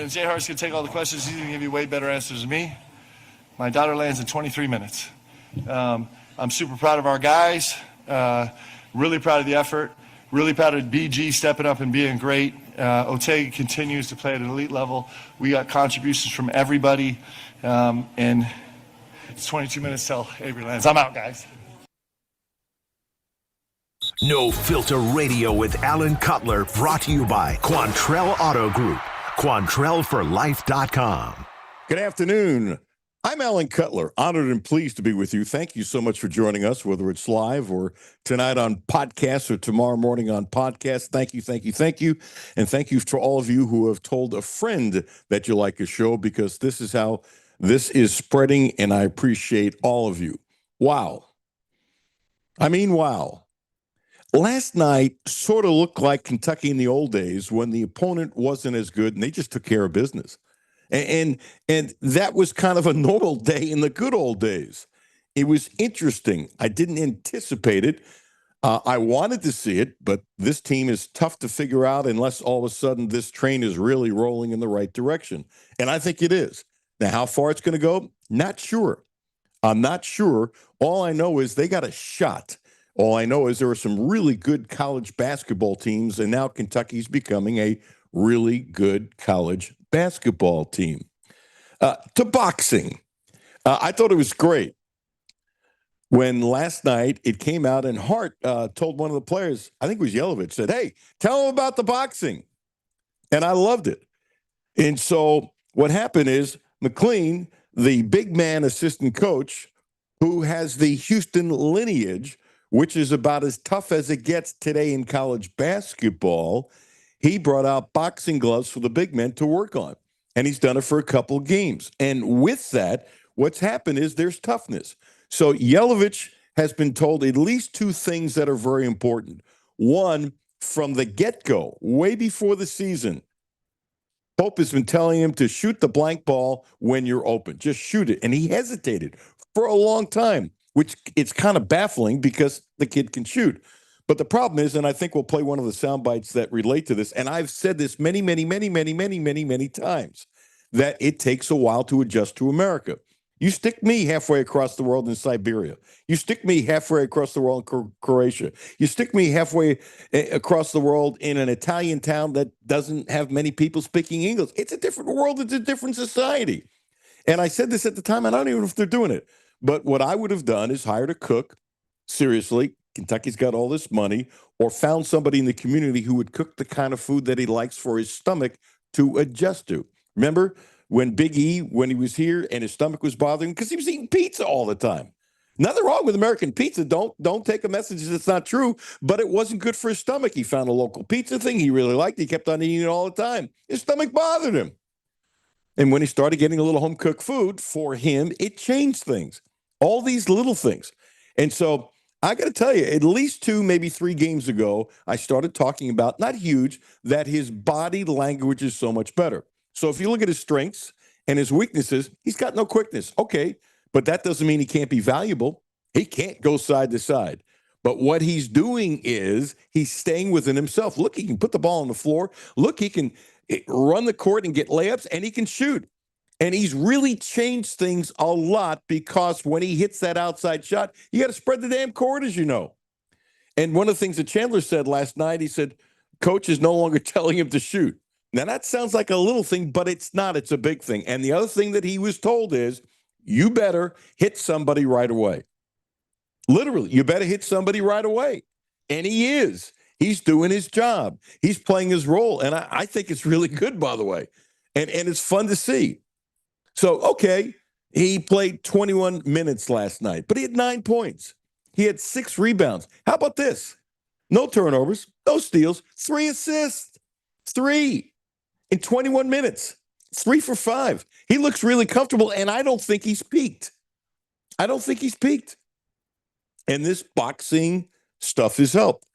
And Jay Hart's going to take all the questions. He's going to give you way better answers than me. My daughter lands in 23 minutes. I'm super proud of our guys. Really proud of the effort. Really proud of BG stepping up and being great. Otega continues to play at an elite level. We got contributions from everybody. And it's 22 minutes till Avery lands. I'm out, guys. No Filter Radio with Alan Cutler, brought to you by Quantrell Auto Group. QuantrellForLife.com. Good afternoon. I'm Alan Cutler, honored and pleased to be with you. Thank you so much for joining us, whether it's live or tonight on podcast or tomorrow morning on podcast. Thank you, thank you, thank you. And thank you to all of you who have told a friend that you like a show, because this is how this is spreading, and I appreciate all of you. Wow. I mean, wow. Last night sort of looked like Kentucky in the old days when the opponent wasn't as good and they just took care of business. And that was kind of a normal day in the good old days. It was interesting. I didn't anticipate it. I wanted to see it, but this team is tough to figure out unless all of a sudden this train is really rolling in the right direction. And I think it is. Now, how far it's going to go, not sure. I'm not sure. All I know is they got a shot. All I know is there are some really good college basketball teams, and now Kentucky's becoming a really good college basketball team. To boxing, I thought it was great when last night it came out and Hart told one of the players, I think it was Yelovich, said, hey, tell him about the boxing. And I loved it. And so what happened is McLean, the big man assistant coach, who has the Houston lineage, which is about as tough as it gets today in college basketball, he brought out boxing gloves for the big men to work on. And he's done it for a couple games. And with that, what's happened is there's toughness. So Yelovich has been told at least two things that are very important. One, from the get-go, way before the season, Pope has been telling him to shoot the blank ball when you're open. Just shoot it. And he hesitated for a long time, which it's kind of baffling because the kid can shoot. But the problem is, and I think we'll play one of the sound bites that relate to this, and I've said this many times, that it takes a while to adjust to America. You stick me halfway across the world in Siberia. You stick me halfway across the world in Croatia. You stick me halfway across the world in an Italian town that doesn't have many people speaking English. It's a different world. It's a different society. And I said this at the time, and I don't even know if they're doing it. But what I would have done is hired a cook. Seriously, Kentucky's got all this money, or found somebody in the community who would cook the kind of food that he likes for his stomach to adjust to. Remember when Big E, when he was here and his stomach was bothering him because he was eating pizza all the time. Nothing wrong with American pizza. Don't take a message that's not true, but it wasn't good for his stomach. He found a local pizza thing he really liked. He kept on eating it all the time. His stomach bothered him. And when he started getting a little home-cooked food for him, it changed things. All these little things. And so I got to tell you, at least 2, maybe 3 games ago, I started talking about, not huge, that his body language is so much better. So if you look at his strengths and his weaknesses, he's got no quickness. Okay, but that doesn't mean he can't be valuable. He can't go side to side. But what he's doing is he's staying within himself. Look, he can put the ball on the floor. Look, he can run the court and get layups, and he can shoot. And he's really changed things a lot because when he hits that outside shot, you got to spread the damn court, as you know. And one of the things that Chandler said last night, he said, coach is no longer telling him to shoot. Now, that sounds like a little thing, but it's not. It's a big thing. And the other thing that he was told is, you better hit somebody right away. Literally, you better hit somebody right away. And he is. He's doing his job. He's playing his role. And I think it's really good, by the way. And it's fun to see. So, okay, he played 21 minutes last night, but he had 9 points. He had 6 rebounds. How about this? No turnovers, no steals, 3 assists. 3 in 21 minutes. 3 for 5. He looks really comfortable, and I don't think he's peaked. I don't think he's peaked. And this boxing stuff has helped.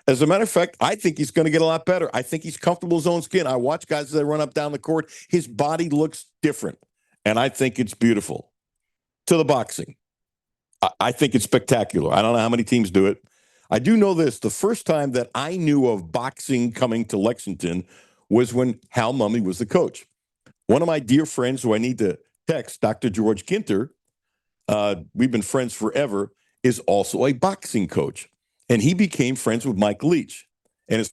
As a matter of fact, I think he's going to get a lot better. I think he's comfortable in his own skin. I watch guys as they run up down the court. His body looks different, and I think it's beautiful. To the boxing, I think it's spectacular. I don't know how many teams do it. I do know this. The first time that I knew of boxing coming to Lexington was when Hal Mumme was the coach. One of my dear friends who I need to text, Dr. George Ginter, we've been friends forever, is also a boxing coach. And he became friends with Mike Leach. And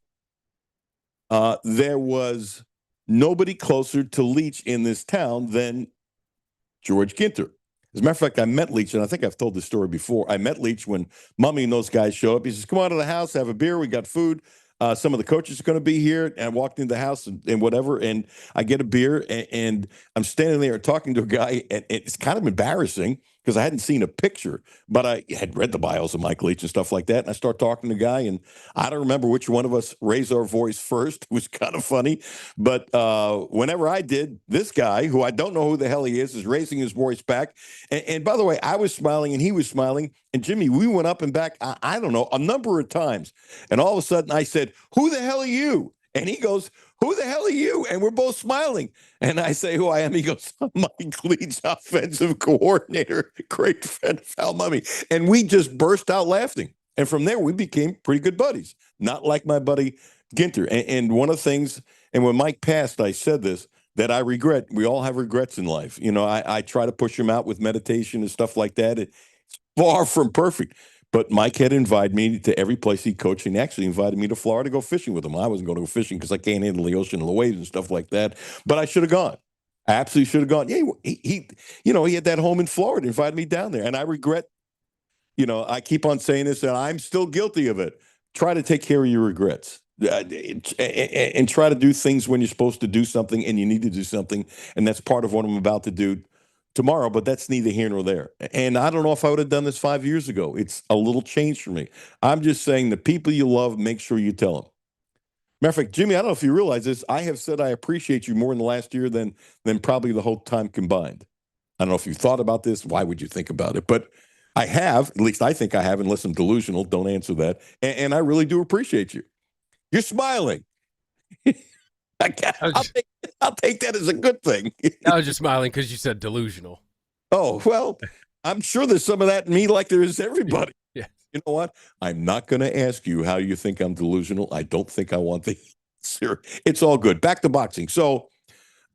there was nobody closer to Leach in this town than George Ginter. As a matter of fact, I met Leach, and I think I've told this story before. I met Leach when Mummy and those guys show up. He says, come on to the house, have a beer. We got food. Some of the coaches are going to be here. And I walked into the house and whatever, and I get a beer, and I'm standing there talking to a guy, and it's kind of embarrassing because I hadn't seen a picture, but I had read the bios of Mike Leach and stuff like that. And I start talking to the guy, and I don't remember which one of us raised our voice first. It was kind of funny. But whenever I did, this guy, who I don't know who the hell he is raising his voice back. And by the way, I was smiling and he was smiling. And Jimmy, we went up and back, I don't know, a number of times. And all of a sudden I said, who the hell are you? And he goes, who the hell are you? And we're both smiling. And I say who I am. He goes, I'm Mike Leach, offensive coordinator, great friend of Al Mummy. And we just burst out laughing. And from there, we became pretty good buddies, not like my buddy Ginter. And one of the things, and when Mike passed, I said this, that I regret. We all have regrets in life. You know, I try to push him out with meditation and stuff like that. It's far from perfect. But Mike had invited me to every place he coached, and actually invited me to Florida to go fishing with him. I wasn't going to go fishing because I can't handle the ocean and the waves and stuff like that. But I should have gone. I absolutely should have gone. Yeah, he had that home in Florida, invited me down there, and I regret. You know, I keep on saying this, and I'm still guilty of it. Try to take care of your regrets, and try to do things when you're supposed to do something, and you need to do something, and that's part of what I'm about to do tomorrow, but that's neither here nor there. And I don't know if I would have done this 5 years ago. It's a little change for me. I'm just saying the people you love, make sure you tell them. Matter of fact, Jimmy, I don't know if you realize this. I have said I appreciate you more in the last year than probably the whole time combined. I don't know if you thought about this. Why would you think about it? But I have, at least I think I have, unless I'm delusional. Don't answer that. And I really do appreciate you. You're smiling. I'll take that as a good thing. I was just smiling because you said delusional. Oh, well, I'm sure there's some of that in me like there is everybody. Yeah. You know what? I'm not going to ask you how you think I'm delusional. I don't think I want the answer. It's all good. Back to boxing. So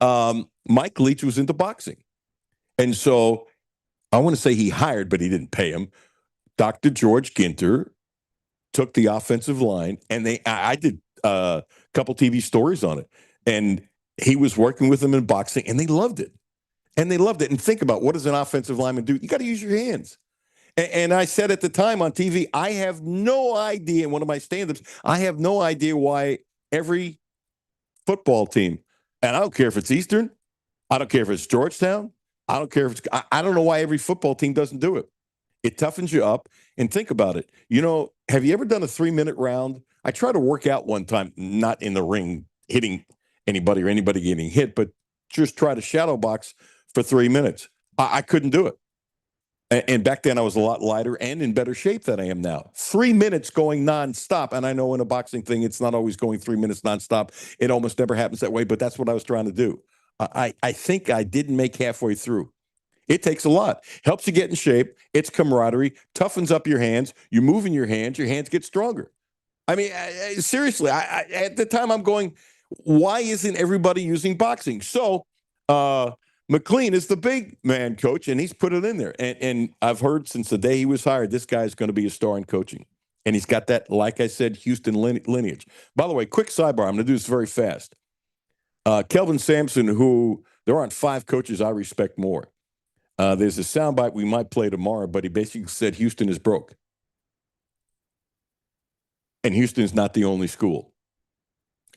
Mike Leach was into boxing. And so I want to say he hired, but he didn't pay him. Dr. George Ginter took the offensive line, and I did a couple TV stories on it. And he was working with them in boxing, and they loved it. And they loved it. And think about, what does an offensive lineman do? You got to use your hands. And I said at the time on TV, I have no idea, in one of my stand-ups, I have no idea why every football team, and I don't care if it's Eastern, I don't care if it's Georgetown, I don't care if it's, I don't know why every football team doesn't do it. It toughens you up. And think about it. You know, have you ever done a 3-minute round? I tried to work out one time, not in the ring, hitting anybody or anybody getting hit, but just try to shadow box for 3 minutes. I couldn't do it. And back then I was a lot lighter and in better shape than I am now. 3 minutes going nonstop. And I know in a boxing thing, it's not always going 3 minutes nonstop. It almost never happens that way, but that's what I was trying to do. I think I didn't make halfway through. It takes a lot. Helps you get in shape. It's camaraderie. Toughens up your hands. You move in your hands get stronger. I mean, seriously, at the time I'm going, why isn't everybody using boxing? So McLean is the big man coach, and he's put it in there. And I've heard since the day he was hired, this guy's going to be a star in coaching. And he's got that, like I said, Houston lineage. By the way, quick sidebar. I'm going to do this very fast. Kelvin Sampson, who there aren't 5 coaches I respect more. There's a soundbite we might play tomorrow, but he basically said Houston is broke. And Houston's not the only school.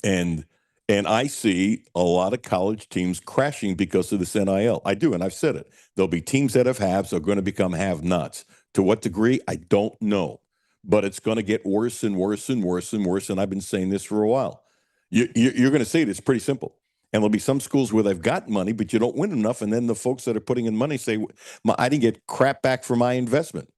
And I see a lot of college teams crashing because of this NIL. I do, and I've said it. There'll be teams that have haves are going to become have-nots. To what degree, I don't know. But it's going to get worse and worse and worse and worse, and I've been saying this for a while. You're going to see it. It's pretty simple. And there'll be some schools where they've got money, but you don't win enough, and then the folks that are putting in money say, I didn't get crap back for my investment.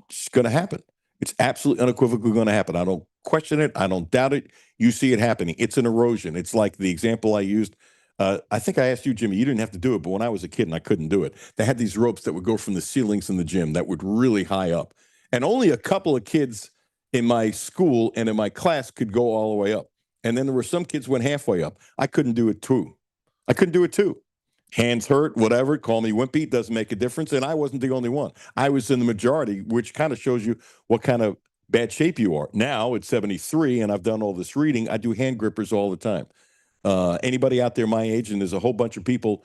It's going to happen. It's absolutely unequivocally going to happen. I don't question it. I don't doubt it. You see it happening. It's an erosion. It's like the example I used. I think I asked you, Jimmy, you didn't have to do it, but when I was a kid and I couldn't do it, they had these ropes that would go from the ceilings in the gym that would really high up. And only a couple of kids in my school and in my class could go all the way up. And then there were some kids went halfway up. I couldn't do it too. Hands hurt, whatever, call me wimpy, doesn't make a difference. And I wasn't the only one. I was in the majority, which kind of shows you what kind of bad shape you are. Now it's 73, and I've done all this reading. I do hand grippers all the time. Anybody out there my age, and there's a whole bunch of people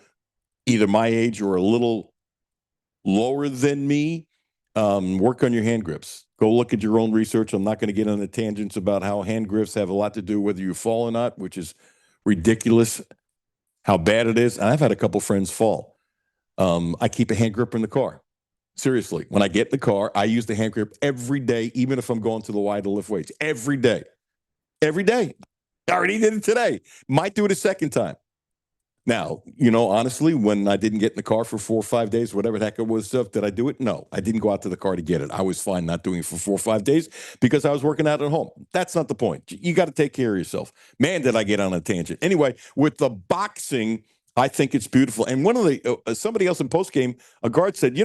either my age or a little lower than me, work on your hand grips. Go look at your own research. I'm not going to get on the tangents about how hand grips have a lot to do whether you fall or not, which is ridiculous how bad it is. And I've had a couple friends fall. I keep a hand gripper in the car. Seriously, when I get in the car, I use the hand grip every day, even if I'm going to the Y to lift weights. Every day. Every day. I already did it today. Might do it a second time. Now, honestly, when I didn't get in the car for 4 or 5 days, whatever the heck it was, stuff, did I do it? No, I didn't go out to the car to get it. I was fine not doing it for 4 or 5 days because I was working out at home. That's not the point. You got to take care of yourself. Man, did I get on a tangent. Anyway, with the boxing, I think it's beautiful. And one of the somebody else in postgame, a guard said,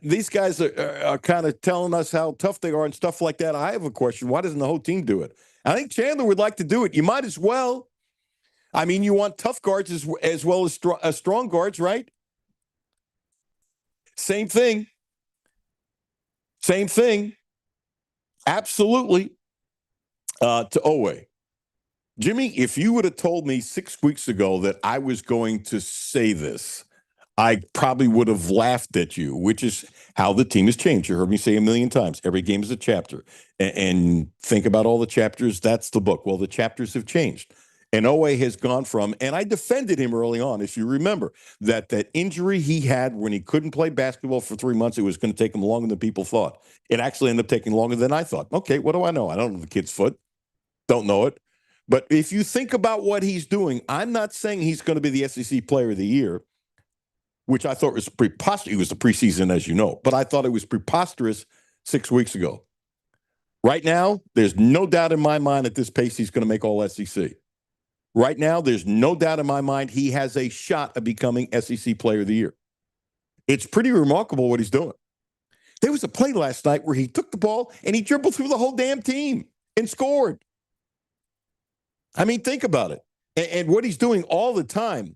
these guys are kind of telling us how tough they are and stuff like that. I have a question. Why doesn't the whole team do it? I think Chandler would like to do it. You might as well. I mean, you want tough guards as well as strong guards, right? Same thing. Same thing. Absolutely. To Owe. Jimmy, if you would have told me 6 weeks ago that I was going to say this, I probably would have laughed at you, which is how the team has changed. You heard me say a million times, every game is a chapter. And think about all the chapters. That's the book. Well, the chapters have changed. And Owe has gone from, and I defended him early on, if you remember, that injury he had when he couldn't play basketball for 3 months, it was going to take him longer than people thought. It actually ended up taking longer than I thought. Okay, what do I know? I don't know the kid's foot. Don't know it. But if you think about what he's doing, I'm not saying he's going to be the SEC Player of the Year, which I thought was preposterous. It was the preseason, as you know, but I thought it was preposterous 6 weeks ago. Right now, there's no doubt in my mind at this pace he's going to make all SEC. Right now, there's no doubt in my mind he has a shot of becoming SEC Player of the Year. It's pretty remarkable what he's doing. There was a play last night where he took the ball and he dribbled through the whole damn team and scored. I mean, think about it. And what he's doing all the time.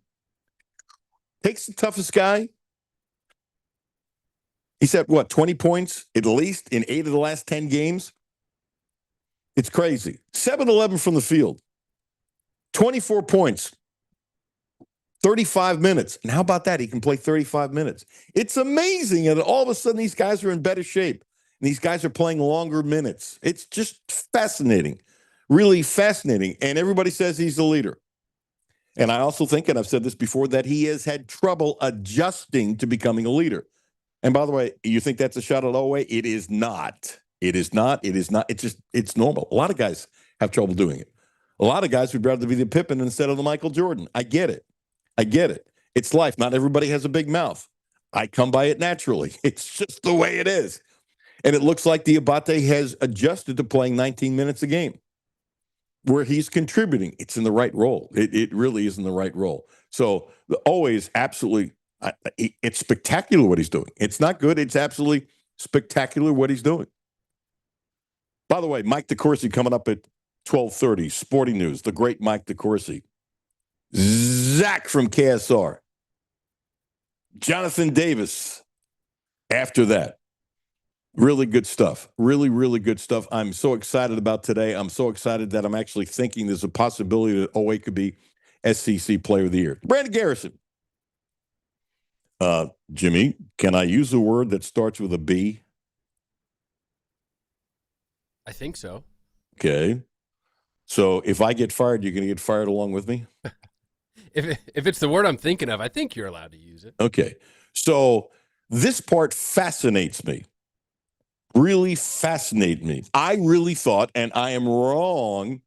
Takes the toughest guy. He's had, 20 points at least in 8 of the last 10 games? It's crazy. 7-11 from the field. 24 points. 35 minutes. And how about that? He can play 35 minutes. It's amazing. And all of a sudden, these guys are in better shape. And these guys are playing longer minutes. It's just fascinating. Really fascinating. And everybody says he's the leader. And I also think, and I've said this before, that he has had trouble adjusting to becoming a leader. And by the way, you think that's a shot at Owe? It is not. It is not. It is not. It's normal. A lot of guys have trouble doing it. A lot of guys would rather be the Pippen instead of the Michael Jordan. I get it. It's life. Not everybody has a big mouth. I come by it naturally. It's just the way it is. And it looks like the Abate has adjusted to playing 19 minutes a game where he's contributing. It's in the right role. It really is in the right role. So always absolutely, it's spectacular what he's doing. It's not good. It's absolutely spectacular what he's doing. By the way, Mike DeCourcy coming up at 12:30, Sporting News, the great Mike DeCourcy. Zach from KSR. Jonathan Davis after that. Really good stuff. Really, really good stuff. I'm so excited about today. I'm so excited that I'm actually thinking there's a possibility that Owe could be SEC Player of the Year. Brandon Garrison. Jimmy, can I use a word that starts with a B? I think so. Okay. So if I get fired, you're going to get fired along with me? If it's the word I'm thinking of, I think you're allowed to use it. Okay. So this part fascinates me. Really fascinate me. I really thought, and I am wrong,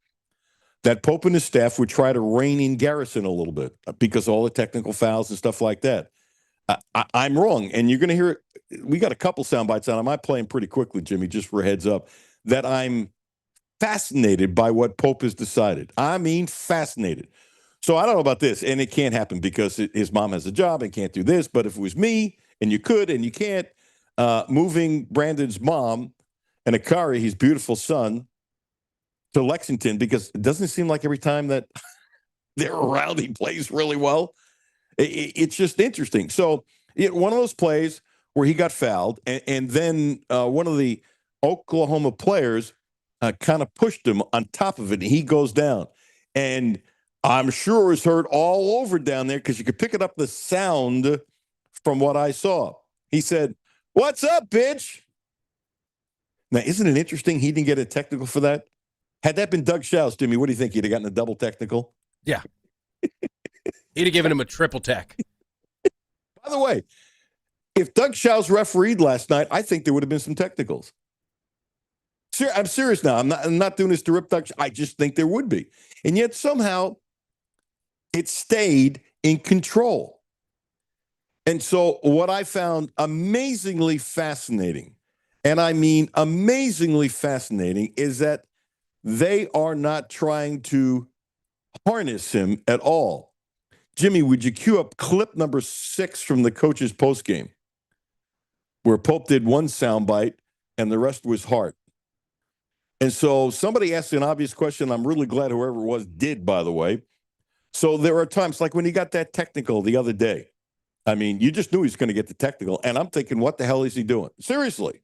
that Pope and his staff would try to rein in Garrison a little bit because of all the technical fouls and stuff like that. I'm wrong, and you're going to hear it. We got a couple sound bites on. I might play them pretty quickly, Jimmy, just for a heads up, that I'm fascinated by what Pope has decided. I mean, fascinated. So I don't know about this, and it can't happen because his mom has a job and can't do this. But if it was me, and you could and you can't, moving Brandon's mom and Akari, his beautiful son, to Lexington, because it doesn't seem like every time that they're around, he plays really well. It's just interesting. So one of those plays where he got fouled, and then one of the Oklahoma players kind of pushed him on top of it, and he goes down. And I'm sure it was heard all over down there because you could pick it up the sound from what I saw. He said, "What's up, bitch?" Now, isn't it interesting he didn't get a technical for that? Had that been Doug Shouse, Jimmy, what do you think? He'd have gotten a double technical? Yeah. He'd have given him a triple tech. By the way, if Doug Shouse refereed last night, I think there would have been some technicals. I'm serious now. I'm not doing this to rip Doug. I just think there would be. And yet somehow it stayed in control. And so what I found amazingly fascinating, and I mean amazingly fascinating, is that they are not trying to harness him at all. Jimmy, would you cue up clip number 6 from the coach's postgame, where Pope did one soundbite and the rest was Hart? And so somebody asked an obvious question. I'm really glad whoever it was did, by the way. So there are times like when he got that technical the other day. I mean, you just knew he was going to get the technical. And I'm thinking, what the hell is he doing? Seriously.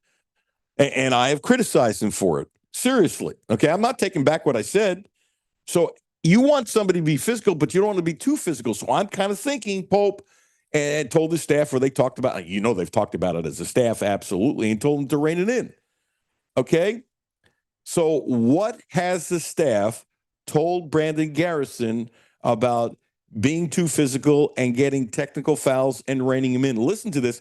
And I have criticized him for it. Seriously. Okay, I'm not taking back what I said. So you want somebody to be physical, but you don't want to be too physical. So I'm kind of thinking Pope and told his staff, where they talked about, they've talked about it as a staff, absolutely, and told them to rein it in. Okay? So what has the staff told Brandon Garrison about being too physical and getting technical fouls and reining him in? Listen to this.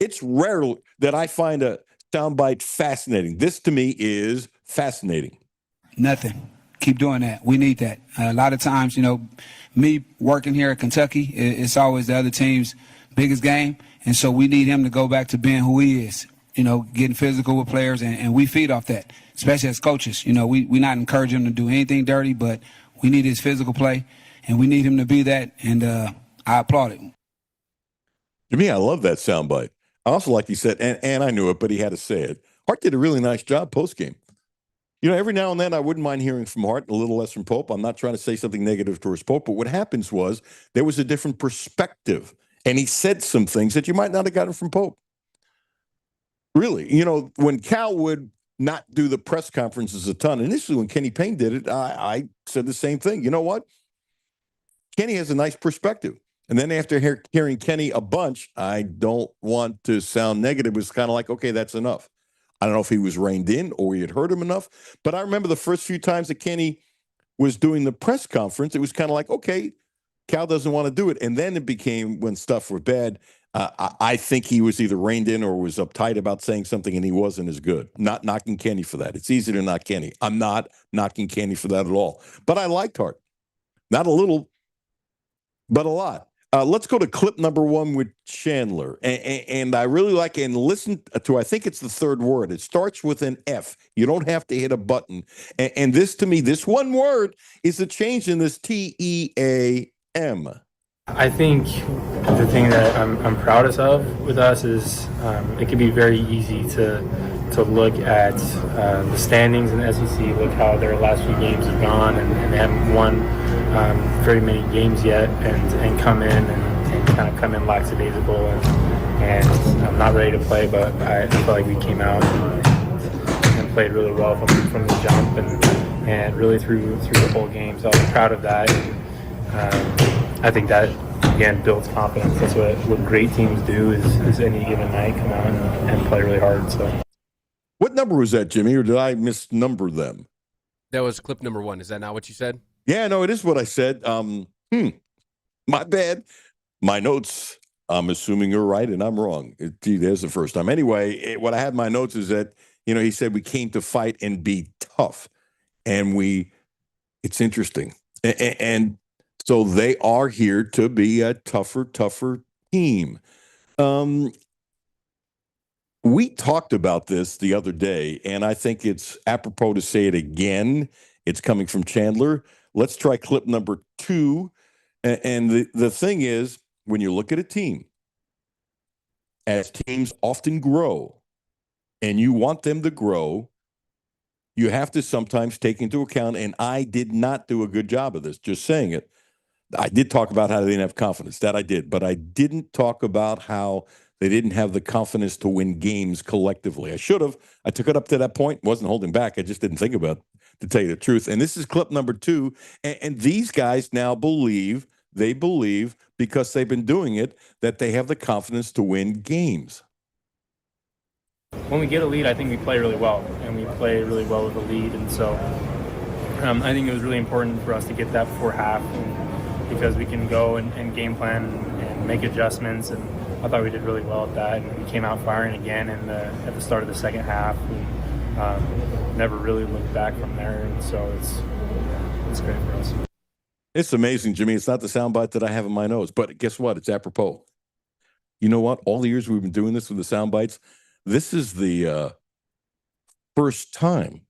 It's rare that I find a soundbite fascinating. This, to me, is fascinating. Nothing. Keep doing that. We need that. A lot of times, me working here at Kentucky, it's always the other team's biggest game. And so we need him to go back to being who he is, getting physical with players, and we feed off that, especially as coaches. We not encourage him to do anything dirty, but we need his physical play, and we need him to be that, and I applaud it. To me, I love that soundbite. I also like he said, and I knew it, but he had to say it. Hart did a really nice job postgame. Every now and then I wouldn't mind hearing from Hart, a little less from Pope. I'm not trying to say something negative towards Pope, but what happens was there was a different perspective, and he said some things that you might not have gotten from Pope. Really, when Cal would not do the press conferences a ton, initially when Kenny Payne did it, I said the same thing. You know what? Kenny has a nice perspective. And then after hearing Kenny a bunch, I don't want to sound negative. It was kind of like, okay, that's enough. I don't know if he was reined in or he had heard him enough, but I remember the first few times that Kenny was doing the press conference, it was kind of like, okay, Cal doesn't want to do it. And then it became, when stuff were bad, I think he was either reined in or was uptight about saying something, and he wasn't as good. Not knocking Kenny for that. It's easy to knock Kenny. I'm not knocking Kenny for that at all. But I liked Hart. Not a little, but a lot. Let's go to clip number 1 with Chandler. And I really like it. And listen to, I think it's the third word. It starts with an F. You don't have to hit a button. And this, to me, this one word is a change in this TEAM. I think the thing that I'm proudest of with us is it can be very easy to look at the standings in the SEC, look how their last few games have gone, and they haven't won very many games yet, and come in and kind of come in lackadaisical and I'm not ready to play, but I feel like we came out and played really well from the jump and really through the whole game. So I'm proud of that. I think that, again, builds confidence. That's what great teams do is any given night come out and play really hard. So, what number was that, Jimmy, or did I misnumber them? That was clip number 1. Is that not what you said? Yeah, no, it is what I said. My bad. My notes, I'm assuming you're right and I'm wrong. Gee, there's the first time. Anyway, what I had in my notes is that, he said we came to fight and be tough. And it's interesting. And so they are here to be a tougher team. We talked about this the other day, and I think it's apropos to say it again. It's coming from Chandler. Let's try clip number 2. And the thing is, when you look at a team, as teams often grow, and you want them to grow, you have to sometimes take into account, and I did not do a good job of this, just saying it, I did talk about how they didn't have confidence. That I did. But I didn't talk about how they didn't have the confidence to win games collectively. I should have. I took it up to that point. Wasn't holding back. I just didn't think about it, to tell you the truth. And this is clip number 2. And these guys now believe, because they've been doing it, that they have the confidence to win games. When we get a lead, I think we play really well, and we play really well with a lead. And so I think it was really important for us to get that before half, because we can go and game plan and make adjustments. And I thought we did really well at that. And we came out firing again at the start of the second half. And never really looked back from there. And so it's great for us. It's amazing, Jimmy. It's not the soundbite that I have in my nose, but guess what? It's apropos. You know what? All the years we've been doing this with the sound bites, this is the first time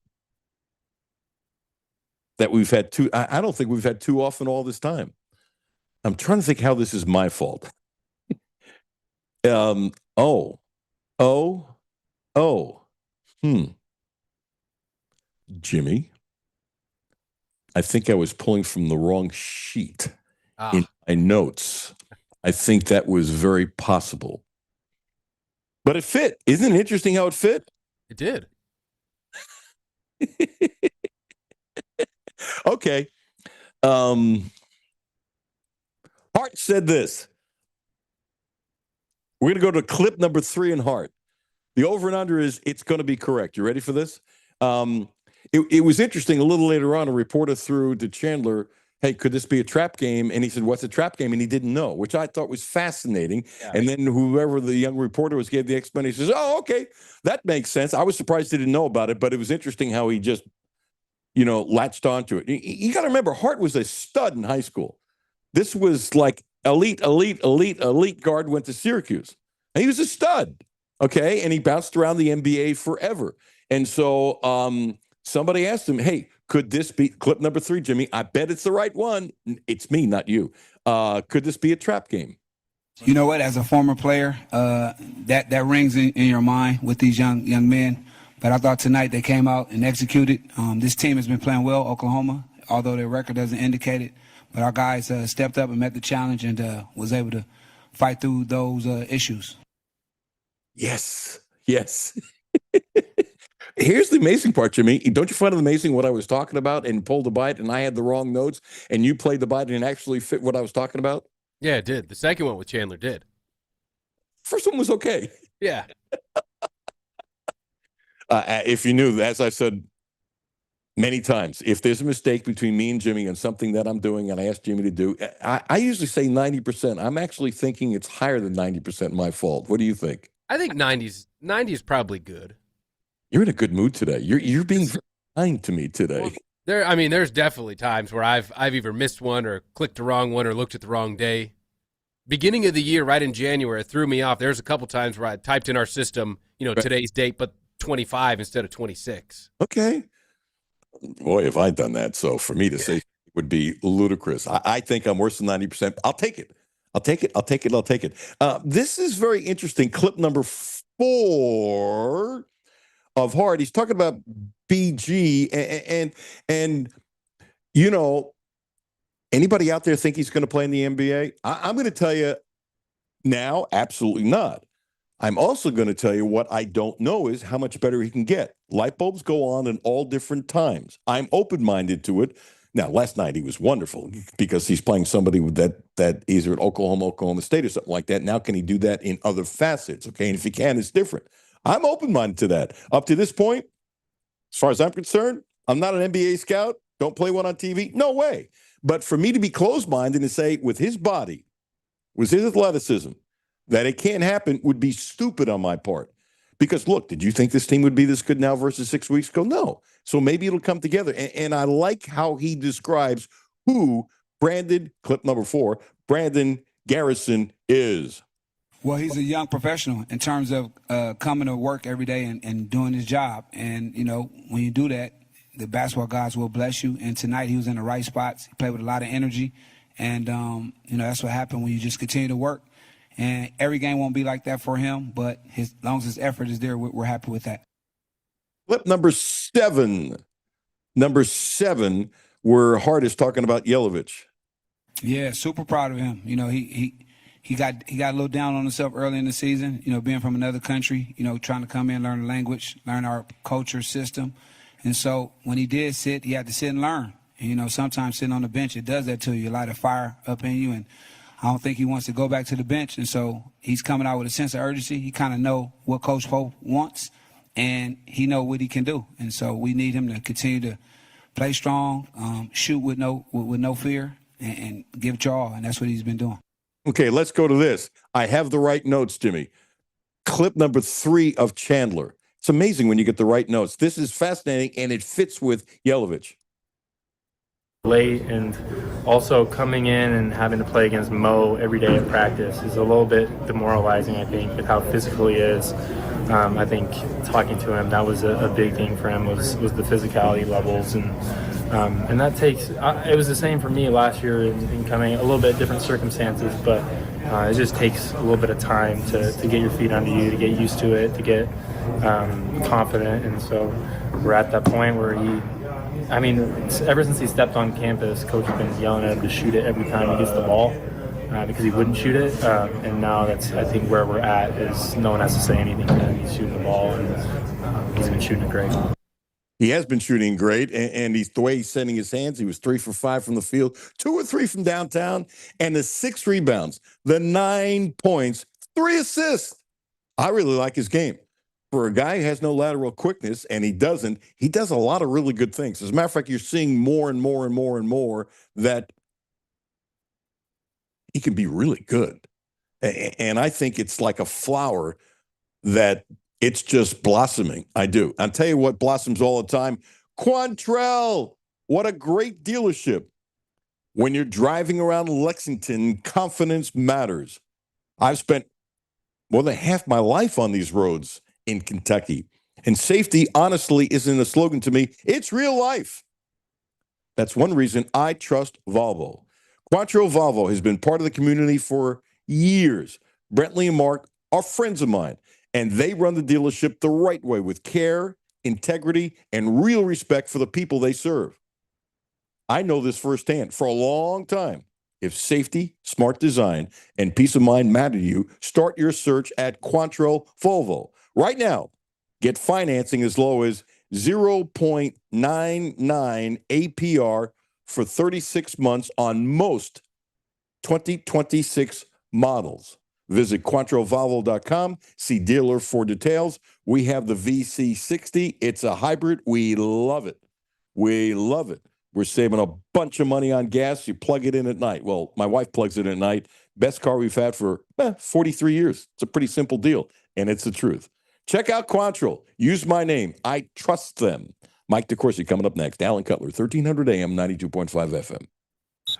that we've had two. I don't think we've had two off in all this time. I'm trying to think how this is my fault. Jimmy, I think I was pulling from the wrong sheet in my notes. I think that was very possible. But it fit. Isn't it interesting how it fit? It did. Okay. Hart said this. We're going to go to clip number 3 in Hart. The over and under is it's going to be correct. You ready for this? It was interesting. A little later on, a reporter threw to Chandler, hey, could this be a trap game? And he said, what's a trap game? And he didn't know, which I thought was fascinating. Yeah. And then whoever the young reporter was gave the explanation. Says, oh, okay, that makes sense. I was surprised he didn't know about it, but it was interesting how he just, latched onto it. You got to remember, Hart was a stud in high school. This was like elite guard, went to Syracuse. And he was a stud, okay? And he bounced around the NBA forever. And so somebody asked him, hey, could this be clip number 3, Jimmy? I bet it's the right one. It's me, not you. Could this be a trap game? You know what? As a former player, that rings in your mind with these young men. But I thought tonight they came out and executed. This team has been playing well, Oklahoma, although their record doesn't indicate it. But our guys stepped up and met the challenge and was able to fight through those issues. Yes. Here's the amazing part, Jimmy. Don't you find it amazing what I was talking about and pulled the bite and I had the wrong notes and you played the bite and it actually fit what I was talking about? Yeah, it did. The second one with Chandler did. First one was okay. Yeah. If you knew, as I said many times, if there's a mistake between me and Jimmy and something that I'm doing and I ask Jimmy to do, I usually say 90%. I'm actually thinking it's higher than 90% my fault. What do you think? I think 90 is probably good. You're in a good mood today. You're being very kind to me today. Well, there's definitely times where I've either missed one or clicked the wrong one or looked at the wrong day. Beginning of the year, right in January, it threw me off. There's a couple times where I typed in our system, today's date, but 25 instead of 26. Okay. Boy, have I done that. So for me to say it would be ludicrous. I think I'm worse than 90%. I'll take it. This is very interesting. Clip number 4 of Hart. He's talking about BG and anybody out there think he's going to play in the NBA? I'm going to tell you now, absolutely not. I'm also going to tell you what I don't know is how much better he can get. Light bulbs go on in all different times. I'm open-minded to it. Now, last night he was wonderful because he's playing somebody with that either at Oklahoma State or something like that. Now, can he do that in other facets? Okay, and if he can, it's different. I'm open-minded to that. Up to this point, as far as I'm concerned, I'm not an NBA scout. Don't play one on TV. No way. But for me to be closed-minded and say with his body, with his athleticism, that it can't happen would be stupid on my part. Because, look, did you think this team would be this good now versus 6 weeks ago? No. So maybe it'll come together. And I like how he describes who clip number 4, Brandon Garrison is. Well, he's a young professional in terms of coming to work every day and doing his job. And, when you do that, the basketball gods will bless you. And tonight he was in the right spots. He played with a lot of energy. And, that's what happened when you just continue to work. And every game won't be like that for him, but as long as his effort is there, we're happy with that. Clip number 7. Number 7, where Hart is talking about Yelovich. Yeah, super proud of him. He got a little down on himself early in the season, being from another country, trying to come in, learn the language, learn our culture, system. And so when he did sit, he had to sit and learn. And, sometimes sitting on the bench, it does that to you. You light a fire up in you, and I don't think he wants to go back to the bench. And so he's coming out with a sense of urgency. He kind of know what Coach Pope wants, and he know what he can do. And so we need him to continue to play strong, shoot with no fear, and give it your all. And that's what he's been doing. Okay, let's go to this. I have the right notes, Jimmy. Clip number 3 of Chandler. It's amazing when you get the right notes. This is fascinating, and it fits with Yelovich. Late, and also coming in and having to play against Mo every day at practice is a little bit demoralizing, I think, with how physical he is. I think talking to him, that was a big thing for him, was the physicality levels, and that takes it was the same for me last year in coming a little bit different circumstances, but it just takes a little bit of time to get your feet under you, to get used to it, to get confident. And so we're at that point where ever since he stepped on campus, Coach has been yelling at him to shoot it every time he gets the ball, because he wouldn't shoot it. And now that's, I think, where we're at, is no one has to say anything to him. He's shooting the ball, and he's been shooting it great. He has been shooting great, and he's the way he's sending his hands. He was 3 for 5 from the field, 2 or 3 from downtown, and the 6 rebounds, the 9 points, 3 assists. I really like his game. For a guy who has no lateral quickness, and he does a lot of really good things. As a matter of fact, you're seeing more and more and more and more that he can be really good. And I think it's like a flower that it's just blossoming. I do. I'll tell you what blossoms all the time. Quantrell, what a great dealership. When you're driving around Lexington, confidence matters. I've spent more than half my life on these roads in Kentucky. And safety, honestly, isn't a slogan to me. It's real life. That's one reason I trust Volvo. Quantrill Volvo has been part of the community for years. Brentley and Mark are friends of mine, and they run the dealership the right way with care, integrity, and real respect for the people they serve. I know this firsthand for a long time. If safety, smart design, and peace of mind matter to you, start your search at Quantrill Volvo. Right now, get financing as low as 0.99 APR for 36 months on most 2026 models. Visit QuantrillVolvo.com. See dealer for details. We have the VC60. It's a hybrid. We love it. We love it. We're saving a bunch of money on gas. You plug it in at night. Well, my wife plugs it in at night. Best car we've had for 43 years. It's a pretty simple deal, and it's the truth. Check out Quantrill. Use my name. I trust them. Mike DeCourcy coming up next. Alan Cutler, 1300 AM, 92.5 FM.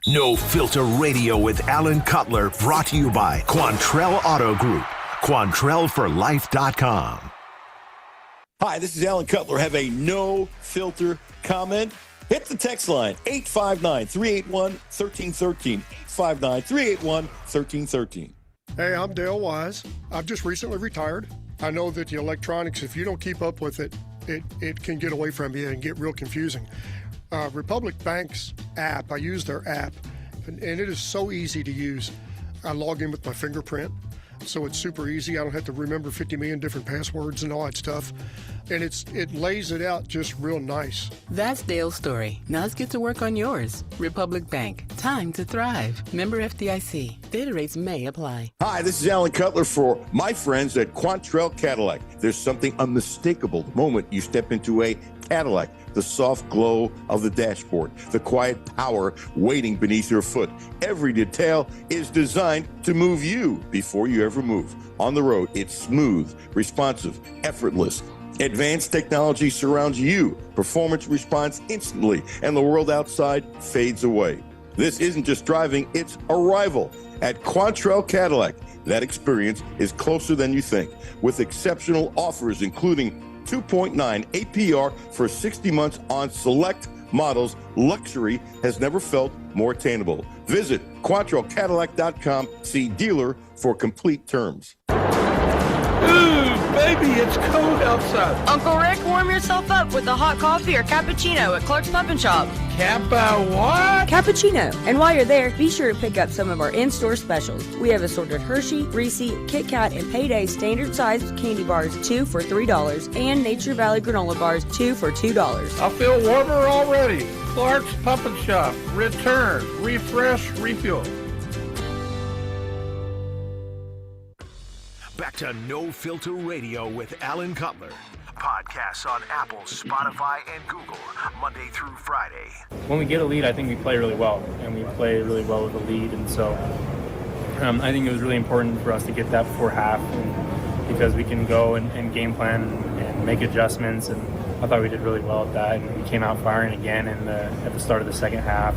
No Filter Radio with Alan Cutler, brought to you by Quantrell Auto Group. QuantrellForLife.com. Hi, this is Alan Cutler. Have a no-filter comment? Hit the text line, 859-381-1313. 859-381-1313. Hey, I'm Dale Wise. I've just recently retired. I know that the electronics, if you don't keep up with it, it can get away from you and get real confusing. Republic Bank's app, I use their app, and it is so easy to use. I log in with my fingerprint, so it's super easy. I don't have to remember 50 million different passwords and all that stuff. And it lays it out just real nice. That's Dale's story. Now let's get to work on yours. Republic Bank. Time to thrive. Member FDIC. Data rates may apply. Hi, this is Alan Cutler for my friends at Quantrell Cadillac. There's something unmistakable the moment you step into a Cadillac. The soft glow of the dashboard, the quiet power waiting beneath your foot. Every detail is designed to move you before you ever move. On the road, it's smooth, responsive, effortless. Advanced technology surrounds you. Performance responds instantly, and the world outside fades away. This isn't just driving, it's arrival. At Quantrell Cadillac, that experience is closer than you think, with exceptional offers including 2.9 APR for 60 months on select models. Luxury has never felt more attainable. Visit QuantrellCadillac.com. See dealer for complete terms. Ooh, baby, it's cold outside. Uncle Rick, warm yourself up with a hot coffee or cappuccino at Clark's Pub and Shop. Kappa what? Cappuccino. And while you're there, be sure to pick up some of our in-store specials. We have assorted Hershey, Reese, Kit Kat, and Payday standard size candy bars, 2 for $3, and Nature Valley granola bars, 2 for $2. I feel warmer already. Clark's Pub and Shop. Return, refresh, refuel. Back to No Filter Radio with Alan Cutler. Podcasts on Apple, Spotify, and Google, Monday through Friday. When we get a lead, I think we play really well, and we play really well with the lead. And so I think it was really important for us to get that before half, and because we can go and game plan and make adjustments. And I thought we did really well at that. And we came out firing again at the start of the second half,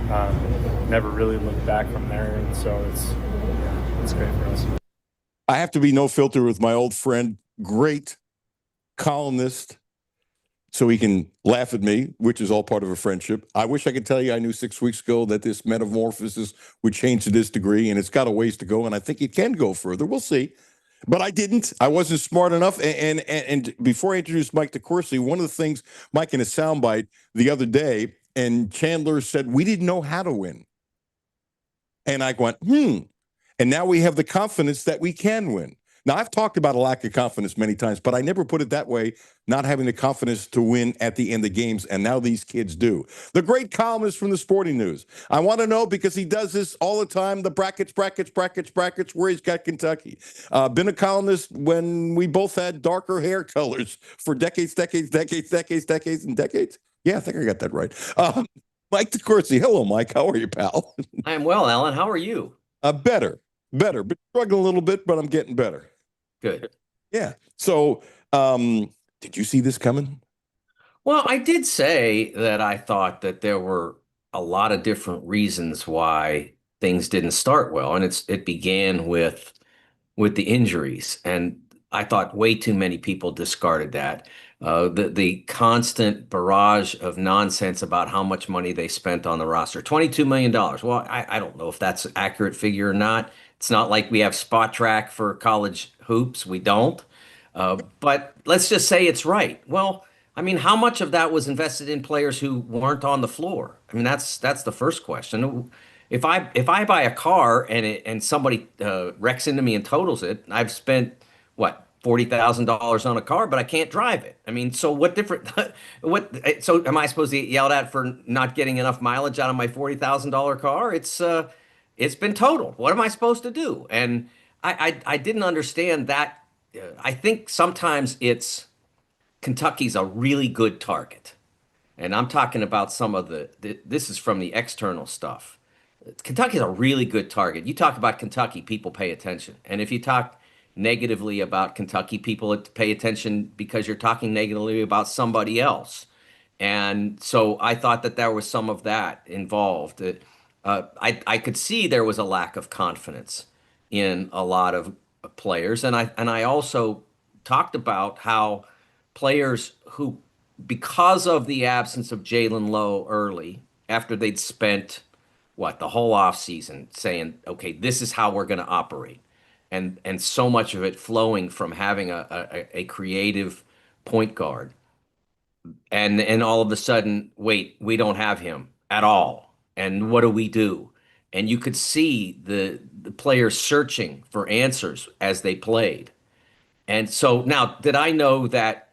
and never really looked back from there. And so it's great for us. I have to be no filter with my old friend, great columnist, so he can laugh at me, which is all part of a friendship. I wish I could tell you I knew 6 weeks ago that this metamorphosis would change to this degree, and it's got a ways to go, and I think it can go further. We'll see. But I didn't. I wasn't smart enough. And before I introduced Mike DeCourcy, one of the things, Mike, in a soundbite the other day, and Chandler said, we didn't know how to win. And I went, And now we have the confidence that we can win. Now, I've talked about a lack of confidence many times, but I never put it that way, not having the confidence to win at the end of games, and now these kids do. The great columnist from the Sporting News. I want to know, because he does this all the time, the brackets, where he's got Kentucky. Been a columnist when we both had darker hair colors for decades. Yeah, I think I got that right. Mike DeCourcy. Hello, Mike. How are you, pal? I am well, Alan. How are you? Better. But struggling a little bit, but I'm getting better. Good. Yeah. So, did you see this coming? Well, I did say that I thought that there were a lot of different reasons why things didn't start well, and it began with the injuries, and I thought way too many people discarded that. The constant barrage of nonsense about how much money they spent on the roster, $22 million. Well, I don't know if that's an accurate figure or not. It's not like we have Spot Track for college hoops. We don't. But let's just say it's right. Well, I mean, how much of that was invested in players who weren't on the floor? I mean, that's the first question. If I buy a car and somebody wrecks into me and totals it, I've spent what, $40,000 on a car, but I can't drive it. I mean, so what different? So am I supposed to get yelled at for not getting enough mileage out of my $40,000 car? It's been totaled. What am I supposed to do? And I didn't understand that. I think sometimes Kentucky's a really good target, and I'm talking about some of this is from the external stuff. Kentucky's a really good target. You talk about Kentucky, people pay attention, and if you talk negatively about Kentucky, people pay attention because you're talking negatively about somebody else. And so I thought that there was some of that involved. I could see there was a lack of confidence in a lot of players. And I also talked about how players who, because of the absence of Jalen Lowe early, after they'd spent, the whole offseason saying, okay, this is how we're going to operate. And so much of it flowing from having a creative point guard. And all of a sudden, wait, we don't have him at all. And what do we do? And you could see the players searching for answers as they played. And so now, did I know that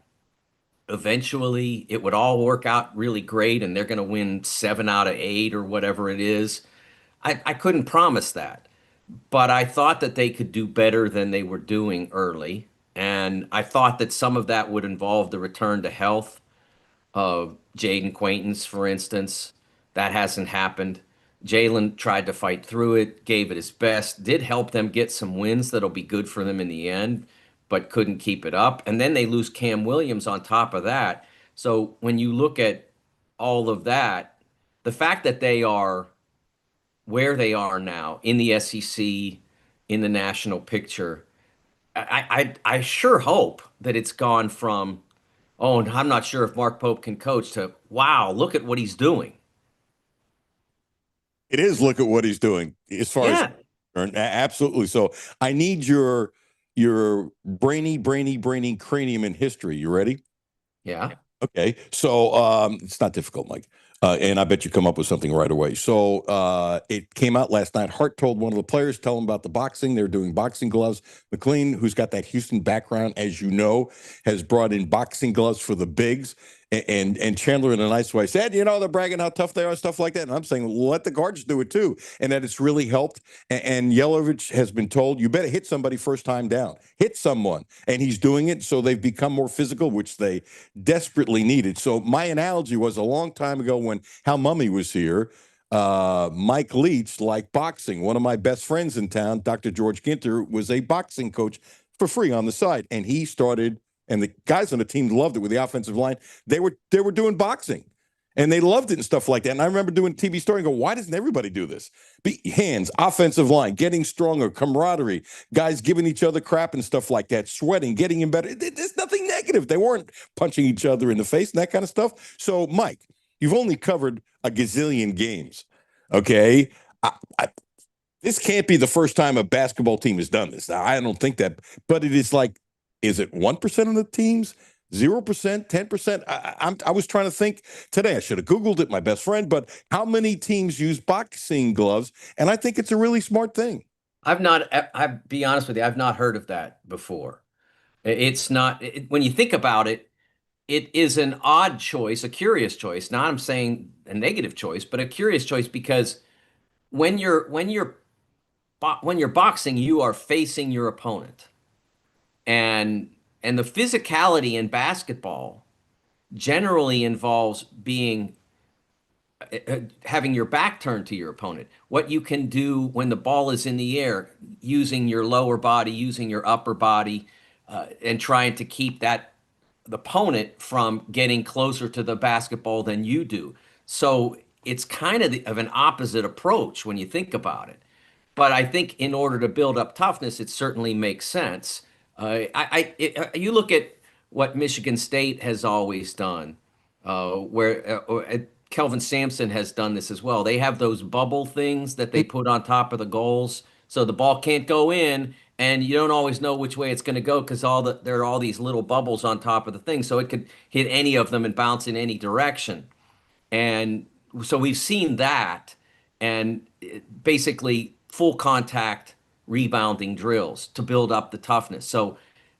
eventually it would all work out really great and they're going to win 7 out of 8 or whatever it is? I couldn't promise that. But I thought that they could do better than they were doing early. And I thought that some of that would involve the return to health of Jaden Quaintance, for instance. That hasn't happened. Jalen tried to fight through it, gave it his best, did help them get some wins that'll be good for them in the end, but couldn't keep it up. And then they lose Cam Williams on top of that. So when you look at all of that, the fact that they are where they are now in the SEC, in the national picture, I sure hope that it's gone from, oh, I'm not sure if Mark Pope can coach, to, wow, look at what he's doing. It is, look at what he's doing as far as concerned. Absolutely. So I need your your brainy cranium in history. You ready? Yeah. Okay, so it's not difficult, Mike. And I bet you come up with something right away. So it came out last night. Hart told one of the players, tell him about the boxing. They're doing boxing gloves. McLean, who's got that Houston background, as you know, has brought in boxing gloves for the bigs. And Chandler, in a nice way, said, they're bragging how tough they are, stuff like that. And I'm saying, let the guards do it too. And that it's really helped. And Yelovich has been told, you better hit somebody first time down. Hit someone. And he's doing it. So they've become more physical, which they desperately needed. So my analogy was a long time ago when Hal Mummy was here. Mike Leach liked boxing. One of my best friends in town, Dr. George Ginter, was a boxing coach for free on the side. And he started, and the guys on the team loved it with the offensive line. They were doing boxing. And they loved it and stuff like that. And I remember doing a TV story and go, why doesn't everybody do this? Hands, offensive line, getting stronger, camaraderie, guys giving each other crap and stuff like that, sweating, getting in better. There's nothing negative. They weren't punching each other in the face and that kind of stuff. So, Mike, you've only covered a gazillion games, okay? This can't be the first time a basketball team has done this. I don't think that, but it is like, is it 1% of the teams? 0%, 10%. I was trying to think today. I should have Googled it, my best friend, but how many teams use boxing gloves? And I think it's a really smart thing. I'll be honest with you, I've not heard of that before. It's not, when you think about it, it is an odd choice, a curious choice. Not I'm saying a negative choice, but a curious choice because when you're boxing, you are facing your opponent. And the physicality in basketball generally involves having your back turned to your opponent. What you can do when the ball is in the air, using your lower body, using your upper body, and trying to keep the opponent from getting closer to the basketball than you do. So it's kind of an opposite approach when you think about it. But I think in order to build up toughness, it certainly makes sense. You look at what Michigan State has always done, where Kelvin Sampson has done this as well. They have those bubble things that they put on top of the goals, so the ball can't go in, and you don't always know which way it's going to go because there are all these little bubbles on top of the thing, so it could hit any of them and bounce in any direction. And so we've seen that, and basically full contact rebounding drills to build up the toughness. So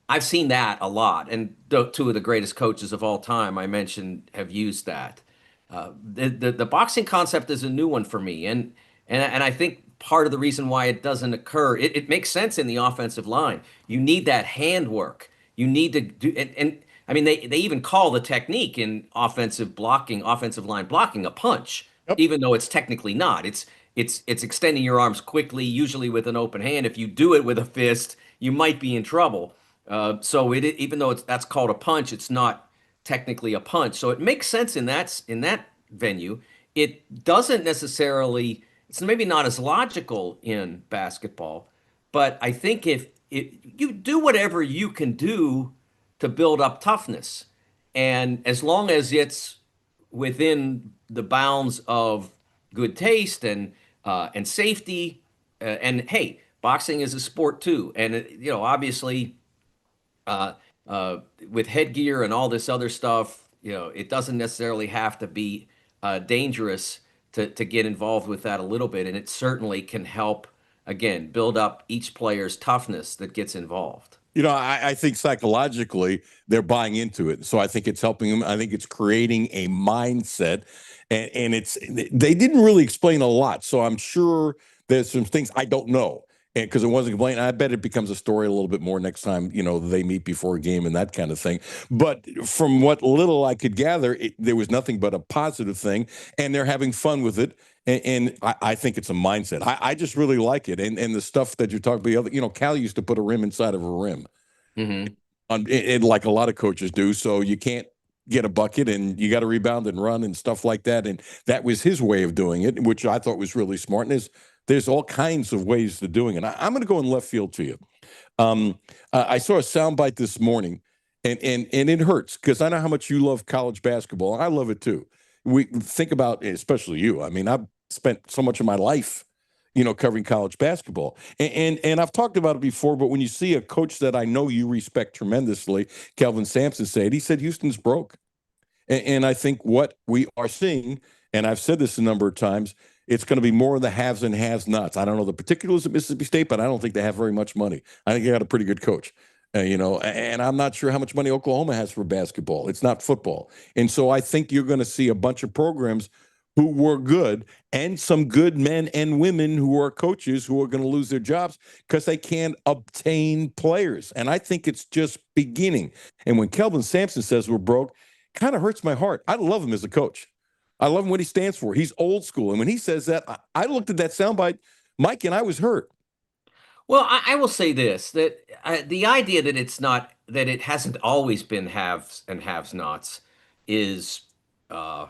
I've seen that a lot, and two of the greatest coaches of all time I mentioned have used that. The boxing concept is a new one for me, and I think part of the reason why it doesn't occur, it makes sense in the offensive line. You need that handwork. You need to do, and I mean they even call the technique in offensive line blocking a punch, even though it's technically not. It's extending your arms quickly, usually with an open hand. If you do it with a fist, you might be in trouble. So even though that's called a punch, it's not technically a punch. So it makes sense in that venue. It doesn't necessarily. It's maybe not as logical in basketball, but I think if you do whatever you can do to build up toughness, and as long as it's within the bounds of good taste and safety, and hey, boxing is a sport too, and obviously with headgear and all this other stuff, it doesn't necessarily have to be dangerous to get involved with that a little bit, and it certainly can help again build up each player's toughness that gets involved. I think psychologically they're buying into it. So I think it's helping them. I think it's creating a mindset. And they didn't really explain a lot. So I'm sure there's some things I don't know. And because it wasn't explained, I bet it becomes a story a little bit more next time, they meet before a game and that kind of thing. But from what little I could gather, there was nothing but a positive thing. And they're having fun with it. And I think it's a mindset. I just really like it. And the stuff that you're talking about, Cal used to put a rim inside of a rim, like a lot of coaches do. So you can't get a bucket and you got to rebound and run and stuff like that. And that was his way of doing it, which I thought was really smart. And there's all kinds of ways to doing it. I'm going to go in left field to you. I saw a soundbite this morning, and it hurts because I know how much you love college basketball. And I love it too. We think about, especially you. I mean, I've spent so much of my life covering college basketball. And I've talked about it before, but when you see a coach that I know you respect tremendously, Kelvin Sampson, say it, he said Houston's broke. And I think what we are seeing, and I've said this a number of times, it's going to be more of the haves and has-nots. I don't know the particulars of Mississippi State, but I don't think they have very much money. I think they got a pretty good coach, and I'm not sure how much money Oklahoma has for basketball. It's not football. And so I think you're going to see a bunch of programs who were good and some good men and women who are coaches who are going to lose their jobs because they can't obtain players. And I think it's just beginning. And when Kelvin Sampson says we're broke, kind of hurts my heart. I love him as a coach. I love him what he stands for. He's old school. And when he says that, I looked at that soundbite, Mike, and I was hurt. Well, I will say this, that the idea that it hasn't always been haves and have-nots is a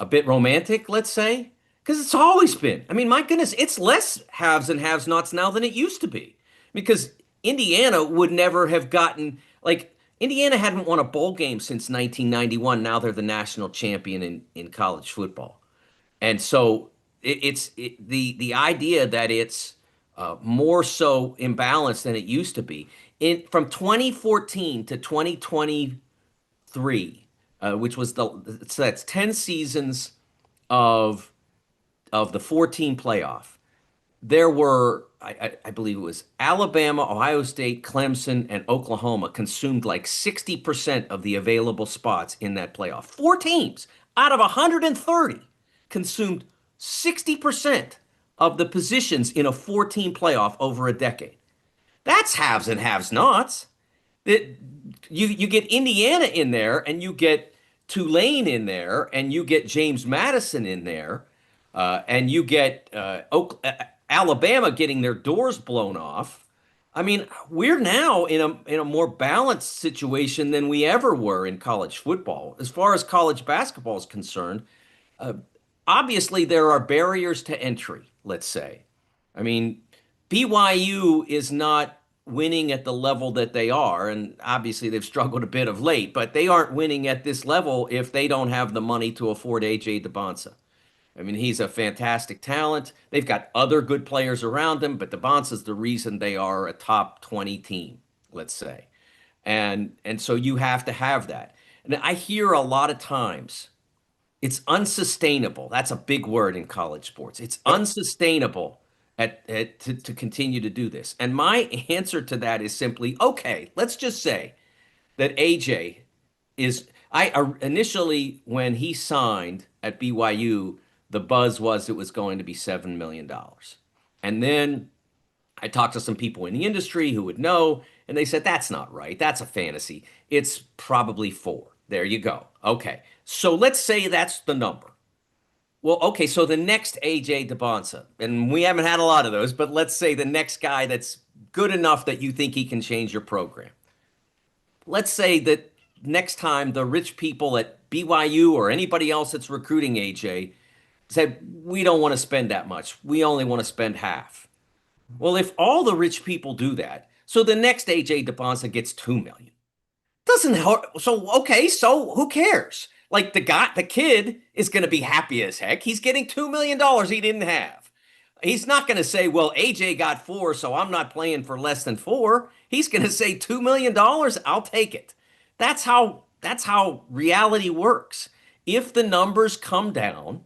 bit romantic, let's say, because it's always been. I mean, my goodness, it's less haves and have-nots now than it used to be, because Indiana would never have gotten, like, Indiana hadn't won a bowl game since 1991. Now they're the national champion in college football. And so the idea that it's more so imbalanced than it used to be. From 2014 to 2023, which was so that's 10 seasons of the 14 playoff. There were, I believe it was Alabama, Ohio State, Clemson, and Oklahoma consumed like 60% of the available spots in that playoff. 4 teams out of 130 consumed 60% of the positions in a 14 playoff over a decade. That's haves and have-nots. You get Indiana in there, and you get Tulane in there, and you get James Madison in there, and you get Alabama getting their doors blown off. I mean, we're now in a more balanced situation than we ever were in college football. As far as college basketball is concerned, obviously there are barriers to entry, let's say. I mean, BYU is not winning at the level that they are, and obviously they've struggled a bit of late, but they aren't winning at this level if they don't have the money to afford A.J. DeBonsa. I mean, he's a fantastic talent. They've got other good players around him, but DeBonsa's the reason they are a top 20 team, let's say. And so you have to have that. And I hear a lot of times it's unsustainable. That's a big word in college sports. It's unsustainable to continue to do this. And my answer to that is simply, okay, let's just say that AJ is, initially when he signed at BYU, the buzz was it was going to be $7 million. And then I talked to some people in the industry who would know, and they said, that's not right. That's a fantasy. It's probably 4. There you go. Okay. So let's say that's the number. Well, okay, so the next A.J. DeBonsa, and we haven't had a lot of those, but let's say the next guy that's good enough that you think he can change your program. Let's say that next time the rich people at BYU or anybody else that's recruiting A.J. said, we don't want to spend that much. We only want to spend half. Well, if all the rich people do that, so the next A.J. DeBonsa gets $2 million. Doesn't help. So, okay, so who cares? Like the kid is going to be happy as heck. He's getting $2 million he didn't have. He's not going to say, well, AJ got 4, so I'm not playing for less than 4. He's going to say $2 million, I'll take it. That's how reality works. If the numbers come down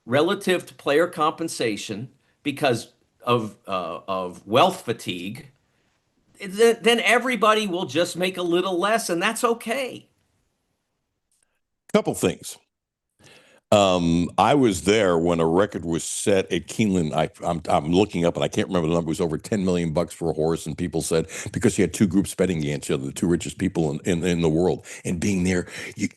relative to player compensation because of wealth fatigue, then everybody will just make a little less, and that's okay. Couple things. I was there when a record was set at Keeneland. I'm looking up and I can't remember the number. It was over $10 million for a horse, and people said because you had 2 groups betting against each other, the 2 richest people in the world, and being there,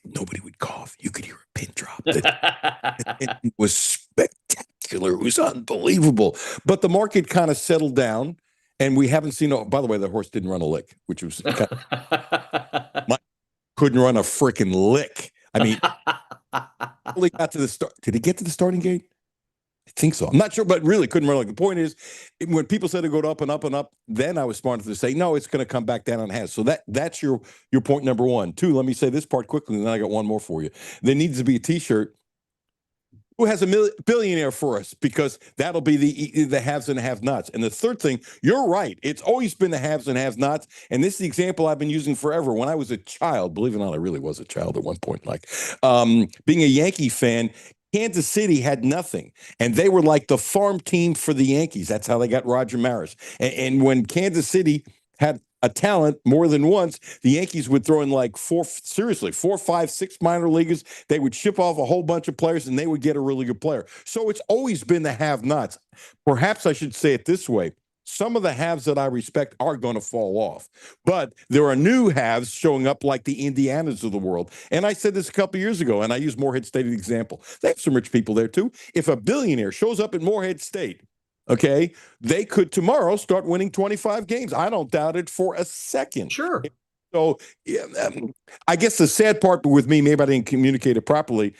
nobody would cough. You could hear a pin drop. It was spectacular. It was unbelievable. But the market kind of settled down, and we haven't seen. By the way, the horse didn't run a lick, which was couldn't run a freaking lick. I mean, only got to the start. Did he get to the starting gate? I think so. I'm not sure, but really couldn't run. Like the point is, when people said it go up and up and up, then I was smart enough to say, no, it's going to come back down on has. So that's your point number 1. 2, let me say this part quickly, and then I got one more for you. There needs to be a T-shirt Who has billionaire for us? Because that'll be the haves and have-nots. And the third thing, you're right. It's always been the haves and have-nots. And this is the example I've been using forever. When I was a child, believe it or not, I really was a child at one point. Being a Yankee fan, Kansas City had nothing, and they were like the farm team for the Yankees. That's how they got Roger Maris. And when Kansas City had a talent more than once, the Yankees would throw in like four, 5, 6 minor leaguers. They would ship off a whole bunch of players, and they would get a really good player. So it's always been the have-nots. Perhaps I should say it this way. Some of the haves that I respect are going to fall off, but there are new haves showing up like the Indianas of the world. And I said this a couple of years ago, and I use Morehead State as an example. They have some rich people there too. If a billionaire shows up at Morehead State, okay, they could tomorrow start winning 25 games. I don't doubt it for a second. Sure. So I guess the sad part with me, maybe I didn't communicate it properly.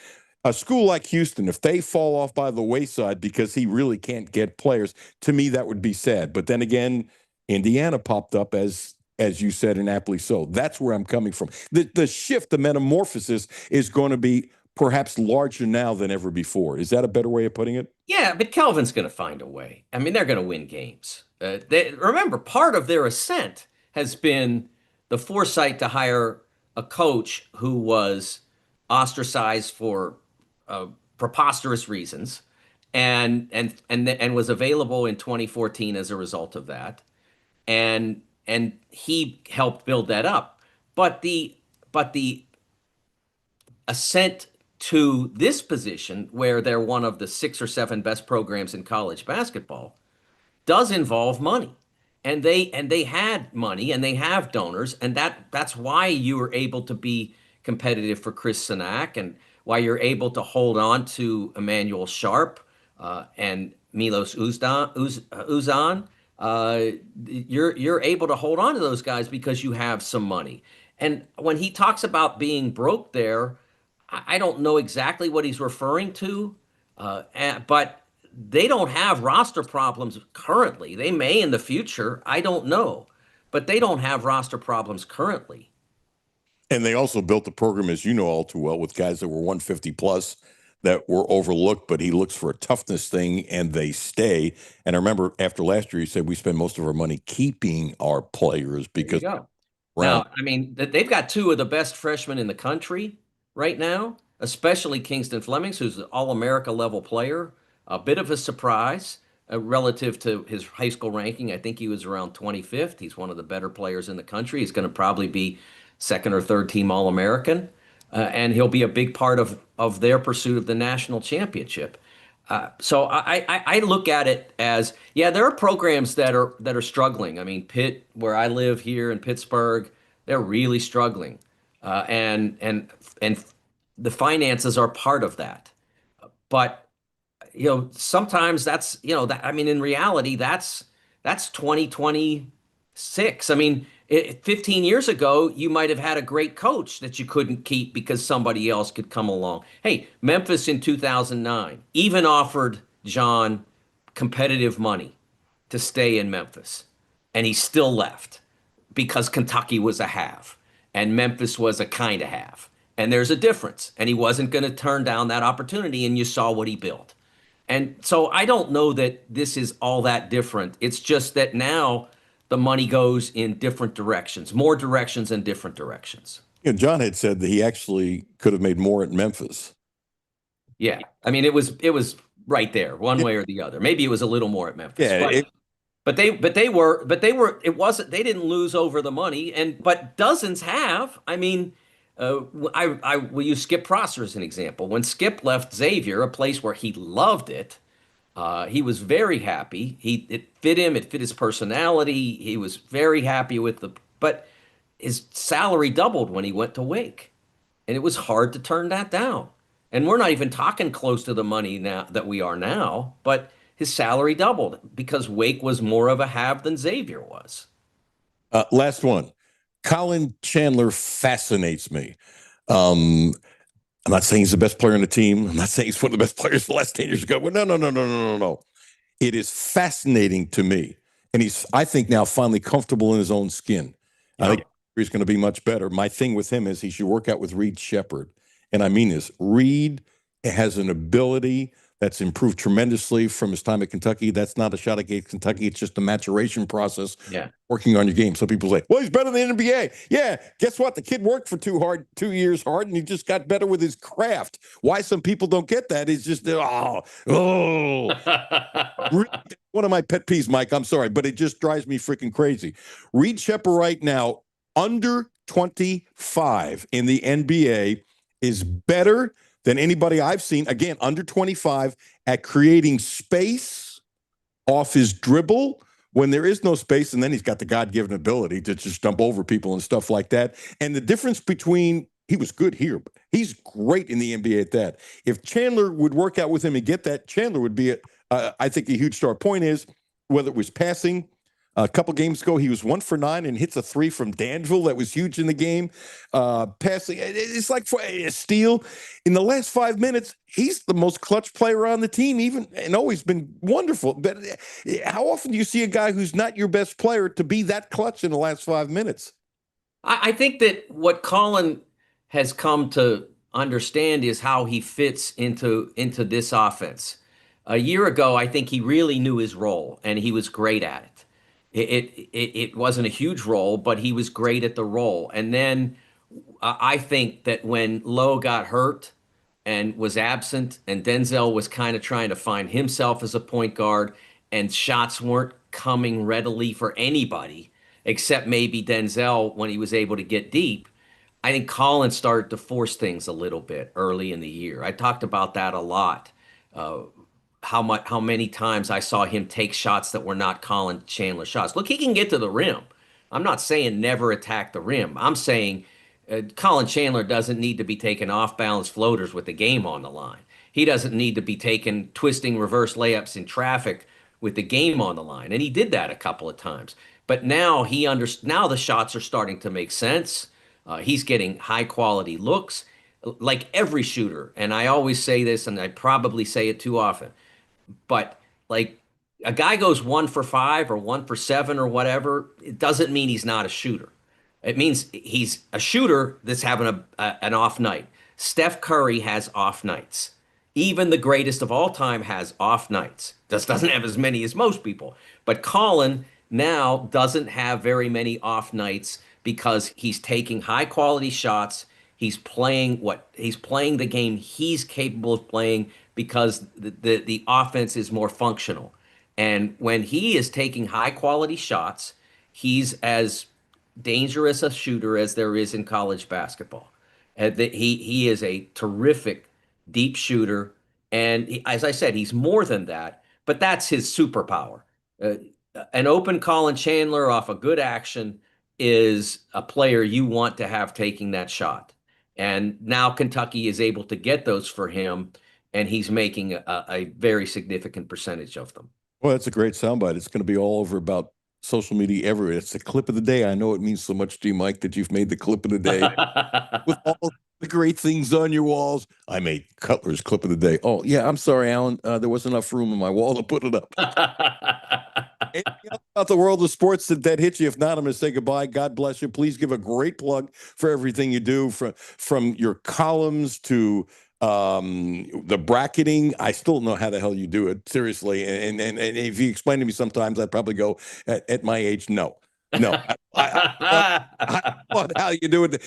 A school like Houston, if they fall off by the wayside because he really can't get players, to me that would be sad. But then again, Indiana popped up as you said, and aptly so. That's where I'm coming from. The shift, the metamorphosis is going to be perhaps larger now than ever before. Is that a better way of putting it? Yeah, but Kelvin's going to find a way. I mean, they're going to win games. Remember, part of their ascent has been the foresight to hire a coach who was ostracized for preposterous reasons, and was available in 2014 as a result of that, and he helped build that up. But the ascent to this position, where they're one of the 6 or 7 best programs in college basketball, does involve money. And they had money, and they have donors, and that's why you were able to be competitive for Chris Sinak, and why you're able to hold on to Emmanuel Sharp and Milos Uzan. You're able to hold on to those guys because you have some money. And when he talks about being broke there, I don't know exactly what he's referring to, but they don't have roster problems currently. They may in the future. I don't know. But they don't have roster problems currently. And they also built the program, as you know all too well, with guys that were 150 plus that were overlooked, but he looks for a toughness thing and they stay. And I remember after last year, he said we spend most of our money keeping our players because. Now, I mean, they've got 2 of the best freshmen in the country right now, especially Kingston Flemings, who's an All-America level player. A bit of a surprise relative to his high school ranking. I think he was around 25th. He's one of the better players in the country. He's going to probably be 2nd or 3rd team All-American, and he'll be a big part of their pursuit of the national championship. So I look at it as, yeah, there are programs that are struggling. I mean, Pitt, where I live here in Pittsburgh, they're really struggling, and the finances are part of that. But sometimes that's I mean, in reality, that's 2026. I mean, 15 years ago, you might have had a great coach that you couldn't keep because somebody else could come along. Hey, Memphis in 2009 even offered John competitive money to stay in Memphis, and he still left because Kentucky was a have and Memphis was a kind of have. And there's a difference, and he wasn't going to turn down that opportunity, and you saw what he built. And so I don't know that this is all that different. It's just that now the money goes in different directions, more directions and different directions. John had said that he actually could have made more at Memphis. Yeah, I mean, it was right there, one way or the other. Maybe it was a little more at Memphis. Yeah, but they didn't lose over the money, but dozens have. I mean, I will use Skip Prosser as an example. When Skip left Xavier, a place where he loved it, he was very happy. It fit him. It fit his personality. He was very happy but his salary doubled when he went to Wake, and it was hard to turn that down. And we're not even talking close to the money now that we are now, but his salary doubled because Wake was more of a have than Xavier was. Last one. Colin Chandler fascinates me. I'm not saying he's the best player on the team. I'm not saying he's one of the best players the last 10 years ago. No. It is fascinating to me. And he's, I think, now finally comfortable in his own skin. Yeah. I think he's going to be much better. My thing with him is he should work out with Reed Shepherd. And I mean this. Reed has an ability that's improved tremendously from his time at Kentucky. That's not a shot against Kentucky. It's just a maturation process. Yeah. Working on your game. Some people say, well, he's better than the NBA. Yeah, guess what? The kid worked for 2 years hard, and he just got better with his craft. Why some people don't get that is just, one of my pet peeves, Mike. I'm sorry, but it just drives me freaking crazy. Reed Shepard right now, under 25 in the NBA, is better than anybody I've seen. Again, under 25 at creating space off his dribble when there is no space, and then he's got the God-given ability to just jump over people and stuff like that. And the difference between he was good here, but he's great in the NBA at that. If Chandler would work out with him and get that, Chandler would be, I think, a huge star. Point is, whether it was passing, a couple games ago, he was 1 for 9 and hits a 3 from Danville that was huge in the game. Passing, it's like for a steal. In the last 5 minutes, he's the most clutch player on the team, even and always been wonderful. But how often do you see a guy who's not your best player to be that clutch in the last 5 minutes? I think that what Colin has come to understand is how he fits into this offense. A year ago, I think he really knew his role and he was great at it. It wasn't a huge role, but he was great at the role. And then I think that when Lowe got hurt and was absent, and Denzel was kind of trying to find himself as a point guard, and shots weren't coming readily for anybody except maybe Denzel when he was able to get deep. I think Colin started to force things a little bit early in the year. I talked about that a lot. How many times I saw him take shots that were not Colin Chandler shots. Look, he can get to the rim. I'm not saying never attack the rim. I'm saying Colin Chandler doesn't need to be taking off-balance floaters with the game on the line. He doesn't need to be taking twisting reverse layups in traffic with the game on the line. And he did that a couple of times. But now now the shots are starting to make sense. He's getting high-quality looks like every shooter. And I always say this, and I probably say it too often. But like a guy goes 1 for 5 or 1 for 7 or whatever, it doesn't mean he's not a shooter. It means he's a shooter that's having an off night. Steph Curry has off nights. Even the greatest of all time has off nights. Just doesn't have as many as most people. But Colin now doesn't have very many off nights because he's taking high quality shots. He's playing the game he's capable of playing because the offense is more functional. And when he is taking high quality shots, he's as dangerous a shooter as there is in college basketball. He is a terrific deep shooter. And as I said, he's more than that, but that's his superpower. An open Colin Chandler off a good action is a player you want to have taking that shot. And now Kentucky is able to get those for him, and he's making a very significant percentage of them. Well, that's a great soundbite. It's going to be all over about social media everywhere. It's the clip of the day. I know it means so much to you, Mike, that you've made the clip of the day with all the great things on your walls. I made Cutler's clip of the day. Oh, yeah, I'm sorry, Alan. There wasn't enough room in my wall to put it up. Anything else about the world of sports that hits you? If not, I'm going to say goodbye. God bless you. Please give a great plug for everything you do, from your columns to the bracketing. I still don't know how the hell you do it, seriously. And if you explain to me sometimes, I'd probably go, at my age, no. I love how you do it.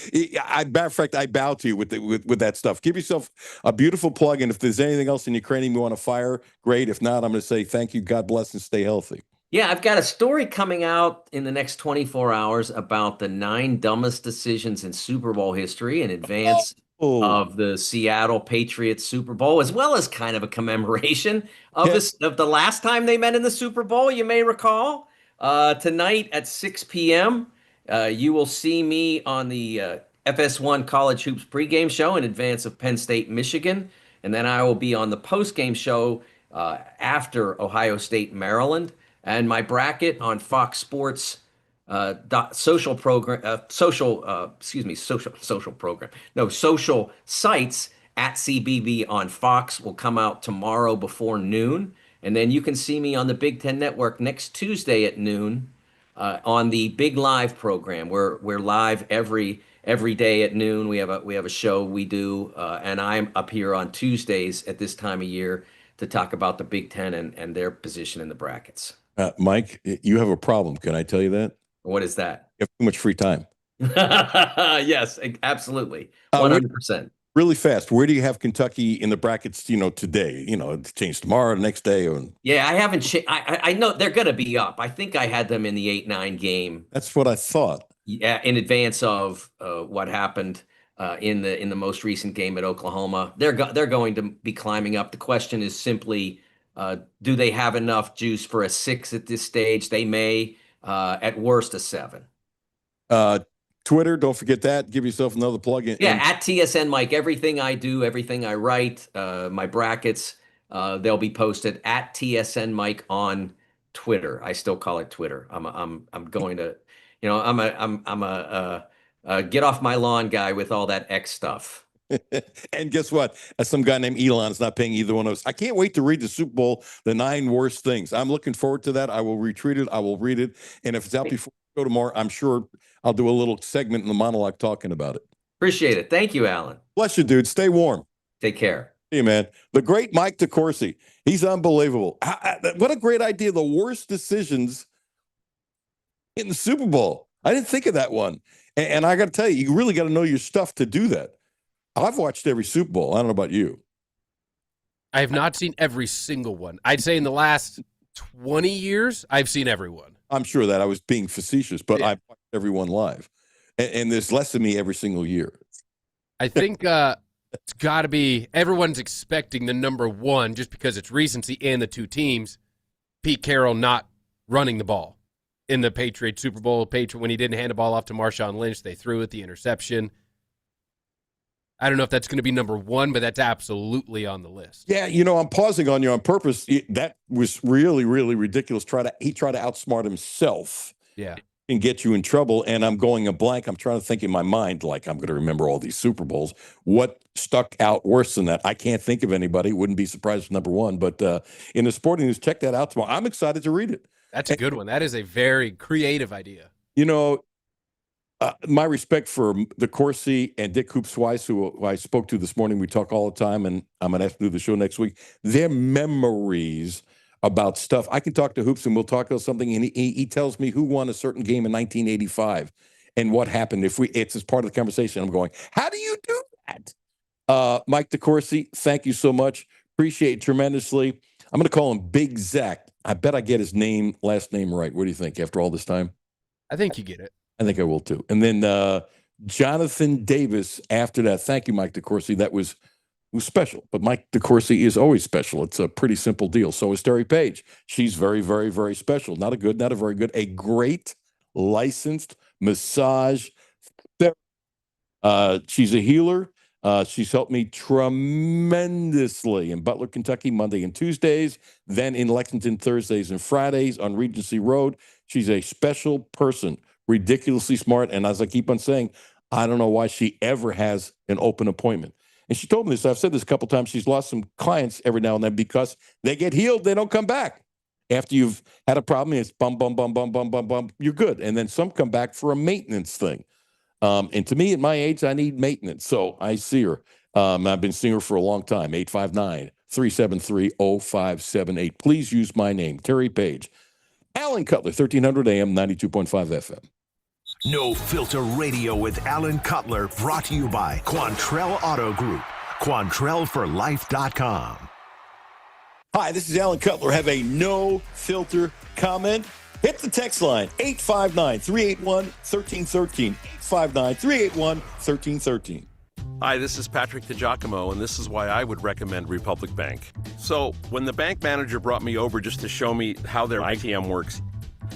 Matter of fact, I bow to you with that stuff. Give yourself a beautiful plug, and if there's anything else in your cranium you want to fire, great. If not, I'm going to say thank you, God bless, and stay healthy. Yeah, I've got a story coming out in the next 24 hours about the 9 dumbest decisions in Super Bowl history in advance of the Seattle Patriots Super Bowl, as well as kind of a commemoration of the last time they met in the Super Bowl. You may recall tonight at 6 p.m. You will see me on the FS1 College Hoops pregame show in advance of Penn State, Michigan, and then I will be on the postgame show after Ohio State, Maryland. And my bracket on Fox Sports social sites at CBB on Fox will come out tomorrow before noon. And then you can see me on the Big Ten Network next Tuesday at noon on the Big Live program. We're live every every day at noon. We have a show we do, and I'm up here on Tuesdays at this time of year to talk about the Big Ten and their position in the brackets. Mike, you have a problem. Can I tell you that? What is that? You have too much free time. Yes, absolutely. 100%. Really fast. Where do you have Kentucky in the brackets, today? It's changed tomorrow, the next day. Or... Yeah, I haven't. I know they're going to be up. I think I had them in the 8-9 game. That's what I thought. Yeah, in advance of what happened in the most recent game at Oklahoma. They're going to be climbing up. The question is simply, do they have enough juice for a 6 at this stage? They may, at worst, a 7. Twitter, don't forget that. Give yourself another plug in. Yeah, at TSN Mike. Everything I do, everything I write, my brackets, they'll be posted at TSN Mike on Twitter. I still call it Twitter. I'm going to, I'm a get off my lawn guy with all that X stuff. And guess what? Some guy named Elon is not paying either one of us. I can't wait to read the Super Bowl, the 9 worst things. I'm looking forward to that. I will retweet it. I will read it. And if it's out before we go tomorrow, I'm sure I'll do a little segment in the monologue talking about it. Appreciate it. Thank you, Alan. Bless you, dude. Stay warm. Take care. Hey, man. The great Mike DeCourcy. He's unbelievable. What a great idea. The worst decisions in the Super Bowl. I didn't think of that one. And I got to tell you, you really got to know your stuff to do that. I've watched every Super Bowl. I don't know about you. I have not seen every single one. I'd say in the last 20 years, I've seen every one. I'm sure that I was being facetious, but I've watched everyone live. And there's less than me every single year. I think it's got to be everyone's expecting the number one just because it's recency and the two teams. Pete Carroll not running the ball in the Patriots Super Bowl. When he didn't hand the ball off to Marshawn Lynch, they threw it, the interception. I don't know if that's going to be number one, but that's absolutely on the list. Yeah, I'm pausing on you on purpose. That was really, really ridiculous. He tried to outsmart himself. Yeah. And get you in trouble. And I'm going a blank. I'm trying to think in my mind, like I'm going to remember all these Super Bowls. What stuck out worse than that? I can't think of anybody. Wouldn't be surprised if number one. But in the sporting news, check that out tomorrow. I'm excited to read it. That's a good one. That is a very creative idea. My respect for DeCourcy and Dick Hoops-Weiss, who I spoke to this morning. We talk all the time, and I'm going to have to do the show next week. Their memories about stuff. I can talk to Hoops, and we'll talk about something, and he tells me who won a certain game in 1985 and what happened. It's as part of the conversation. I'm going, how do you do that? Mike DeCourcy, thank you so much. Appreciate it tremendously. I'm going to call him Big Zach. I bet I get his last name right. What do you think after all this time? I think you get it. I think I will too. And then Jonathan Davis after that. Thank you, Mike DeCourcy. That was special. But Mike DeCourcy is always special. It's a pretty simple deal. So is Terry Page. She's very, very, very special. Not a very good, a great licensed massage therapist. She's a healer. She's helped me tremendously in Butler, Kentucky, Monday and Tuesdays, then in Lexington, Thursdays and Fridays on Regency Road. She's a special person, ridiculously smart. And as I keep on saying, I don't know why she ever has an open appointment. And she told me this. I've said this a couple of times. She's lost some clients every now and then because they get healed. They don't come back. After you've had a problem, it's bum, bum, bum, bum, bum, bum, bum. You're good. And then some come back for a maintenance thing. And to me, at my age, I need maintenance. So I see her. I've been seeing her for a long time. 859-373-0578. Please use my name, Terry Page. Alan Cutler, 1300 AM, 92.5 FM. No Filter Radio with Alan Cutler, brought to you by Quantrell Auto Group. QuantrellForLife.com. Hi, this is Alan Cutler. Have a no filter comment? Hit the text line, 859-381-1313. 859-381-1313. Hi, this is Patrick DiGiacomo, and this is why I would recommend Republic Bank. So, when the bank manager brought me over just to show me how their ITM works,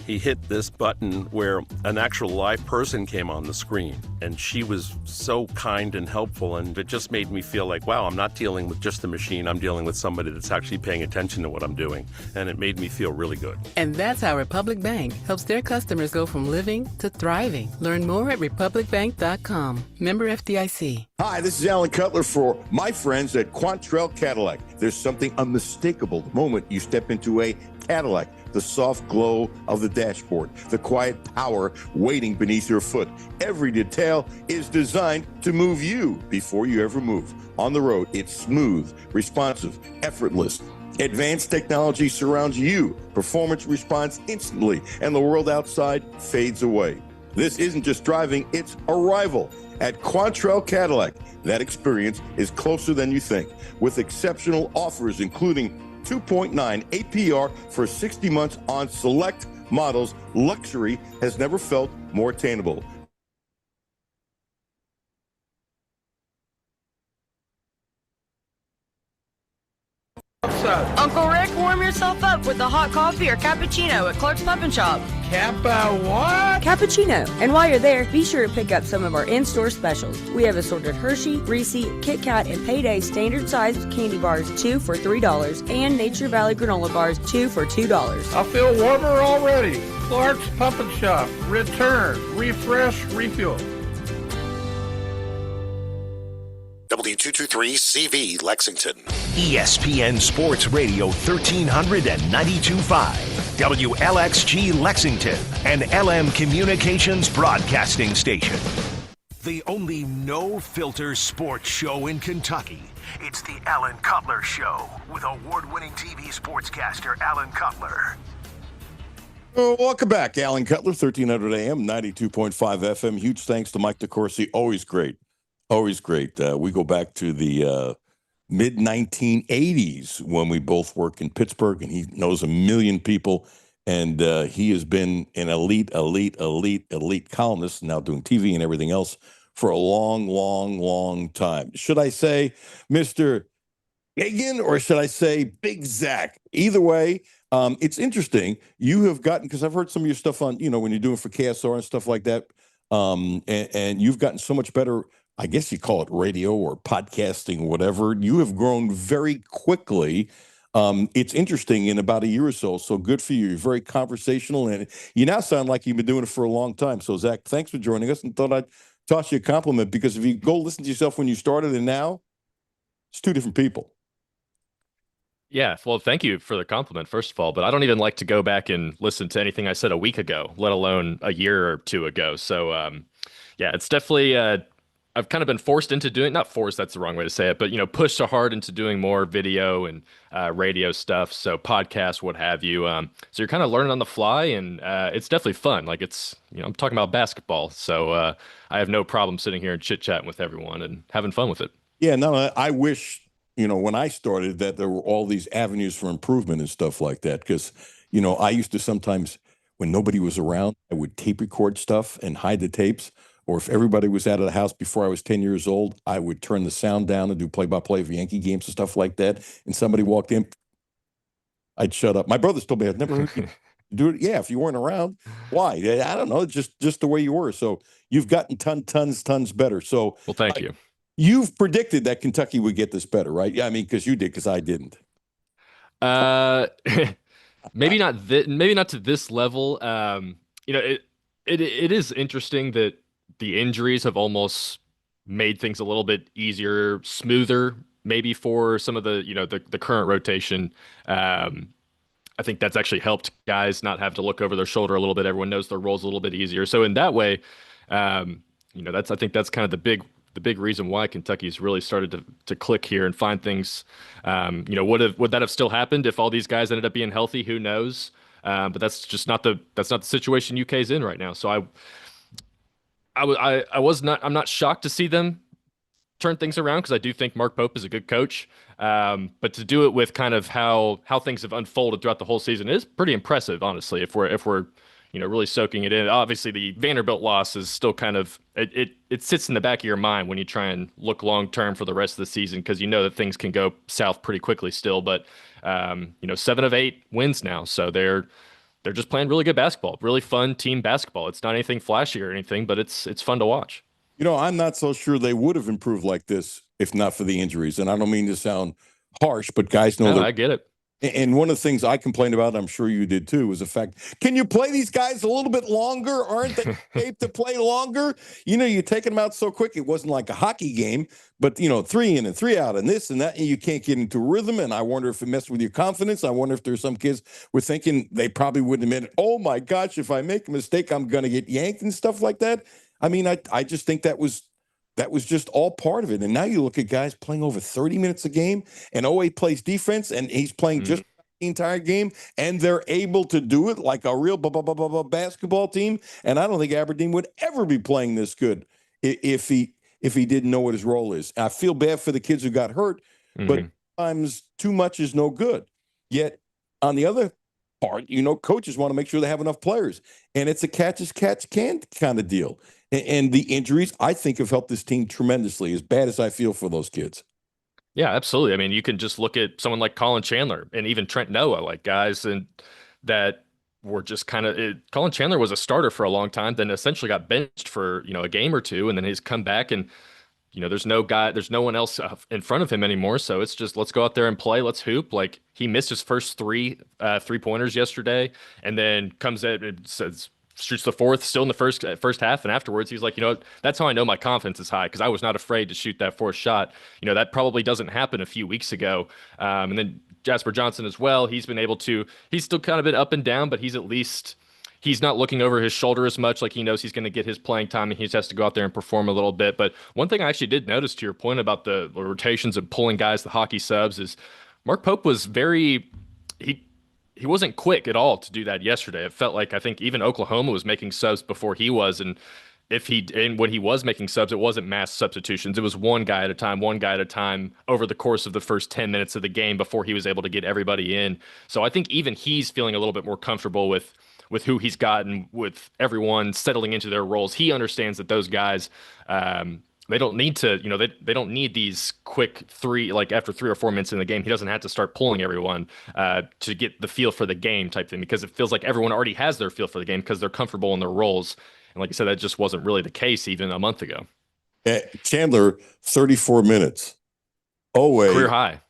he hit this button where an actual live person came on the screen, and she was so kind and helpful, and it just made me feel like, wow, I'm not dealing with just a machine, I'm dealing with somebody that's actually paying attention to what I'm doing, and it made me feel really good. And that's how Republic Bank helps their customers go from living to thriving. Learn more at republicbank.com. Member FDIC. Hi, this is Alan Cutler for my friends at Quantrell Cadillac. There's something unmistakable the moment you step into a Cadillac, the soft glow of the dashboard, the quiet power waiting beneath your foot. Every detail is designed to move you before you ever move. On the road, it's smooth, responsive, effortless. Advanced technology surrounds you. Performance responds instantly, and the world outside fades away. This isn't just driving, it's arrival. At Quantrell Cadillac, that experience is closer than you think, with exceptional offers including 2.9 APR for 60 months on select models. Luxury has never felt more attainable. Uncle Rick, warm yourself up with a hot coffee or cappuccino at Clark's Pub and Shop. Kappa what? Cappuccino. And while you're there, be sure to pick up some of our in-store specials. We have assorted Hershey, Reese, Kit Kat, and Payday standard size candy bars, 2 for $3, and Nature Valley granola bars, 2 for $2. I feel warmer already. Clark's Pump and Shop. Return, refresh, refuel. W223CV Lexington. ESPN Sports Radio 1300 and 92.5. WLXG Lexington, an LM Communications broadcasting station. The only no-filter sports show in Kentucky. It's the Alan Cutler Show with award-winning TV sportscaster Alan Cutler. Welcome back. Alan Cutler, 1300 AM, 92.5 FM. Huge thanks to Mike DeCourcy. Always great. Always great. We go back to the mid-1980s when we both worked in Pittsburgh, and he knows a million people, and he has been an elite columnist, now doing TV and everything else for a long time. Should I say Mr. Hagan or should I say Big Zach? Either way, it's interesting. You have gotten, because I've heard some of your stuff on, when you're doing for KSR and stuff like that, and you've gotten so much better. I guess you call it radio or podcasting, whatever. You have grown very quickly. It's interesting in about a year or so. So good for you. You're very conversational, and you now sound like you've been doing it for a long time. So Zach, thanks for joining us, and thought I'd toss you a compliment, because if you go listen to yourself when you started and now, it's two different people. Yeah, well, thank you for the compliment, first of all. But I don't even like to go back and listen to anything I said a week ago, let alone a year or two ago. So, yeah, it's definitely I've kind of been forced into doing, not forced, that's the wrong way to say it, but, pushed so hard into doing more video and radio stuff. So podcasts, what have you. So you're kind of learning on the fly, and it's definitely fun. Like I'm talking about basketball. So I have no problem sitting here and chit-chatting with everyone and having fun with it. Yeah, no, I wish, when I started, that there were all these avenues for improvement and stuff like that. Because, I used to sometimes, when nobody was around, I would tape record stuff and hide the tapes. Or if everybody was out of the house before I was 10 years old, I would turn the sound down and do play-by-play of Yankee games and stuff like that. And somebody walked in, I'd shut up. My brothers told me I'd never heard you do it. Yeah, if you weren't around, why? I don't know, just the way you were. So you've gotten tons better. So, well, thank you. You've predicted that Kentucky would get this better, right? Yeah, I mean, because you did, because I didn't. Maybe not. Maybe not to this level. It is interesting that the injuries have almost made things a little bit easier, smoother, maybe for some of the the current rotation. I think that's actually helped guys not have to look over their shoulder a little bit. Everyone knows their roles a little bit easier. So in that way, I think that's kind of the big reason why Kentucky's really started to click here and find things. Would that have still happened if all these guys ended up being healthy? Who knows? But that's just not the situation UK's in right now. So I'm not shocked to see them turn things around, because I do think Mark Pope is a good coach. But to do it with kind of how things have unfolded throughout the whole season is pretty impressive, honestly. If we're really soaking it in. Obviously, the Vanderbilt loss is still kind of it sits in the back of your mind when you try and look long term for the rest of the season, because you know that things can go south pretty quickly still. But 7 of 8 wins now, so they're just playing really good basketball, really fun team basketball. It's not anything flashy or anything, but it's fun to watch. I'm not so sure they would have improved like this if not for the injuries. And I don't mean to sound harsh, but guys know I get it. And one of the things I complained about, I'm sure you did too, was the fact, can you play these guys a little bit longer? Aren't they safe to play longer? You're taking them out so quick. It wasn't like a hockey game, but, 3 in and 3 out and this and that, and you can't get into a rhythm. And I wonder if it messed with your confidence. I wonder if there's some kids were thinking they probably wouldn't admit it. Oh, my gosh, if I make a mistake, I'm going to get yanked and stuff like that. I mean, I just think that was just all part of it. And now you look at guys playing over 30 minutes a game, and OA plays defense, and he's playing just the entire game, and they're able to do it like a real basketball team. And I don't think Aberdeen would ever be playing this good if he didn't know what his role is. I feel bad for the kids who got hurt, but sometimes too much is no good. Yet on the other part, coaches want to make sure they have enough players, and it's a catch as catch can kind of deal. And the injuries, I think, have helped this team tremendously, as bad as I feel for those kids. Yeah, absolutely. I mean, you can just look at someone like Colin Chandler and even Trent Noah, like guys that were just kind of Colin Chandler was a starter for a long time, then essentially got benched for, a game or two, and then he's come back and there's no one else in front of him anymore. So it's just, let's go out there and play. Let's hoop. Like, he missed his first three-pointers yesterday, and then comes in and shoots the fourth still in the first half. And afterwards, he's like, that's how I know my confidence is high, because I was not afraid to shoot that fourth shot. That probably doesn't happen a few weeks ago. And then Jasper Johnson as well. He's still kind of been up and down, but he's not looking over his shoulder as much. Like, he knows he's going to get his playing time, and he just has to go out there and perform a little bit. But one thing I actually did notice, to your point about the rotations and pulling guys, the hockey subs, is Mark Pope was he wasn't quick at all to do that yesterday. It felt like, I think even Oklahoma was making subs before he was. And when he was making subs, it wasn't mass substitutions. It was one guy at a time over the course of the first 10 minutes of the game before he was able to get everybody in. So I think even he's feeling a little bit more comfortable with who he's gotten, with everyone settling into their roles. He understands that those guys, they don't need to, they don't need these quick after 3 or 4 minutes in the game. He doesn't have to start pulling everyone to get the feel for the game type thing, because it feels like everyone already has their feel for the game because they're comfortable in their roles. And like I said, that just wasn't really the case even a month ago. Chandler, 34 minutes. OA, career high.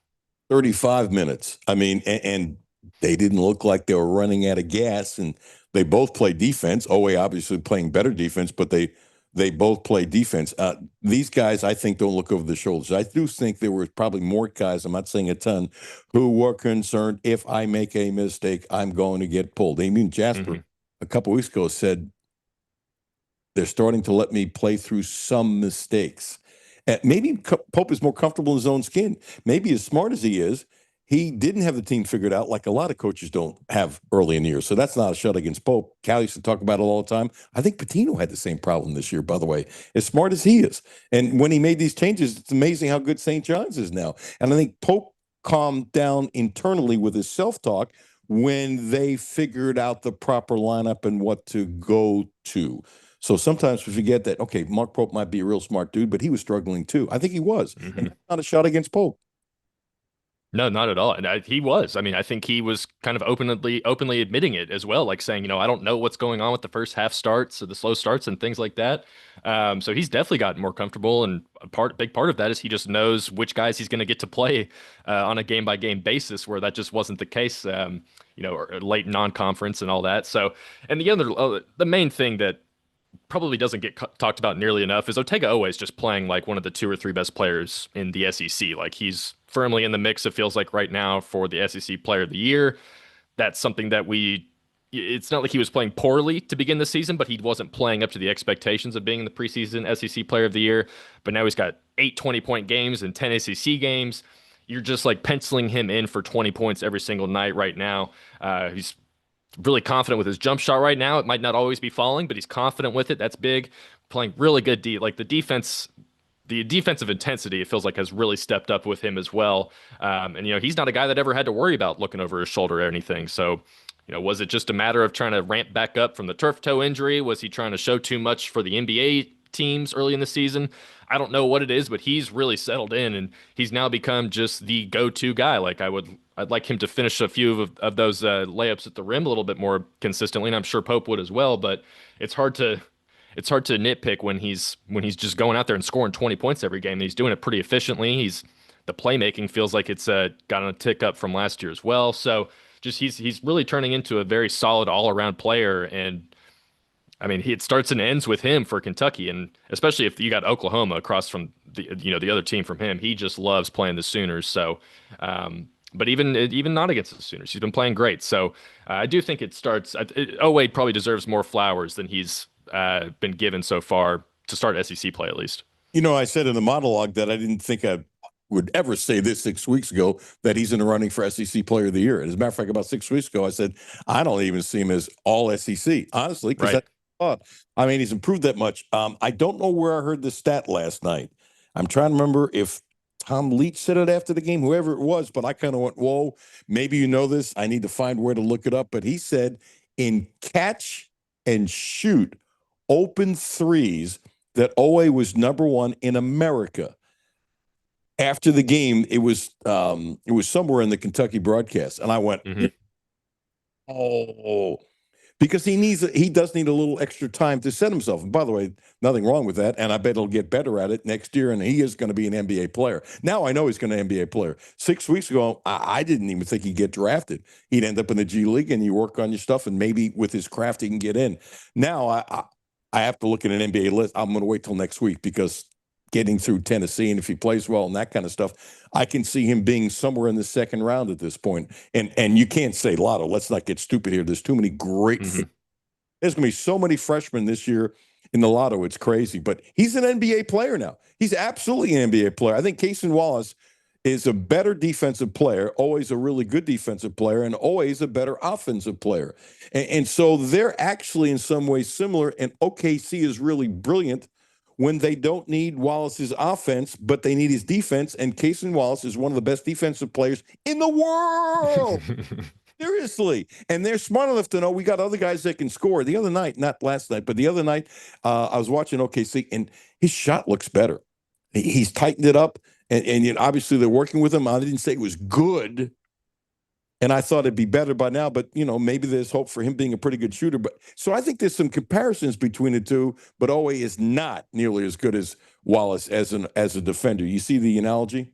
35 minutes. I mean, and they didn't look like they were running out of gas, and they both play defense. OA obviously playing better defense, but they both play defense. These guys, I think, don't look over the shoulders. I do think there were probably more guys, I'm not saying a ton, who were concerned, if I make a mistake, I'm going to get pulled. I mean, Jasper, a couple of weeks ago, said they're starting to let me play through some mistakes. Maybe Pope is more comfortable in his own skin. Maybe as smart as he is, he didn't have the team figured out like a lot of coaches don't have early in the year. So that's not a shot against Pope. Cal used to talk about it all the time. I think Patino had the same problem this year, by the way, as smart as he is. And when he made these changes, it's amazing how good St. John's is now. And I think Pope calmed down internally with his self-talk when they figured out the proper lineup and what to go to. So sometimes we forget that, okay, Mark Pope might be a real smart dude, but he was struggling too. I think he was. And that's not a shot against Pope. No, not at all. And he was. I mean, I think he was kind of openly admitting it as well, like saying, I don't know what's going on with the first half starts or the slow starts and things like that. So he's definitely gotten more comfortable, and big part of that is he just knows which guys he's going to get to play on a game-by-game basis, where that just wasn't the case, or late non-conference and all that. So, and the main thing that probably doesn't get talked about nearly enough is Otega always just playing like one of the 2 or 3 best players in the SEC. Like, he's firmly in the mix, it feels like right now, for the SEC Player of the Year. That's something that it's not like he was playing poorly to begin the season, but he wasn't playing up to the expectations of being the preseason SEC Player of the Year. But now he's got 8 20-point games and 10 SEC games. You're just like penciling him in for 20 points every single night right now. He's really confident with his jump shot right now. It might not always be falling, but he's confident with it. That's big. Playing really good like the defensive intensity, it feels like, has really stepped up with him as well. And he's not a guy that ever had to worry about looking over his shoulder or anything. So, was it just a matter of trying to ramp back up from the turf toe injury? Was he trying to show too much for the NBA teams early in the season? I don't know what it is, but he's really settled in, and he's now become just the go-to guy. Like, I'd like him to finish a few of those layups at the rim a little bit more consistently, and I'm sure Pope would as well. But it's hard to nitpick when he's just going out there and scoring 20 points every game. And he's doing it pretty efficiently. He's the playmaking feels like it's gotten a tick up from last year as well. So just he's really turning into a very solid all around player. And I mean, it starts and ends with him for Kentucky, and especially if you got Oklahoma across from the other team from him, he just loves playing the Sooners. So, but even not against the Sooners, he's been playing great. So I do think it starts. Wade probably deserves more flowers than he's been given so far to start SEC play at least. I said in the monologue that I didn't think I would ever say this 6 weeks ago, that he's in the running for SEC Player of the Year. As a matter of fact, about 6 weeks ago, I said I don't even see him as all SEC, honestly, because Right. I mean, he's improved that much. I don't know where I heard the stat last night. I'm trying to remember if Tom Leach said it after the game, whoever it was, but I kind of went, whoa, maybe you know this. I need to find where to look it up. But he said in catch and shoot open threes that OA was number one in America. After the game, it was somewhere in the Kentucky broadcast. And I went, oh, because he does need a little extra time to set himself. And by the way, nothing wrong with that. And I bet he'll get better at it next year. And he is going to be an NBA player. Now I know he's going to be an NBA player. 6 weeks ago, I didn't even think he'd get drafted. He'd end up in the G League, and you work on your stuff, and maybe with his craft he can get in. Now I have to look at an NBA list. I'm going to wait till next week, because getting through Tennessee, and if he plays well and that kind of stuff, I can see him being somewhere in the second round at this point. And you can't say Lotto. Let's not get stupid here. There's too many great. There's going to be so many freshmen this year in the Lotto. It's crazy. But he's an NBA player now. He's absolutely an NBA player. I think Cason Wallace is a better defensive player, always a really good defensive player, and always a better offensive player. And so they're actually in some ways similar. And OKC is really brilliant when they don't need Wallace's offense, but they need his defense. And Cason Wallace is one of the best defensive players in the world. Seriously. And they're smart enough to know we got other guys that can score. The other night, not last night, but the other night, I was watching OKC, and his shot looks better. He's tightened it up, and obviously they're working with him. I didn't say it was good, and I thought it'd be better by now, but maybe there's hope for him being a pretty good shooter. But so I think there's some comparisons between the two, but Owe is not nearly as good as Wallace as a defender. You see the analogy?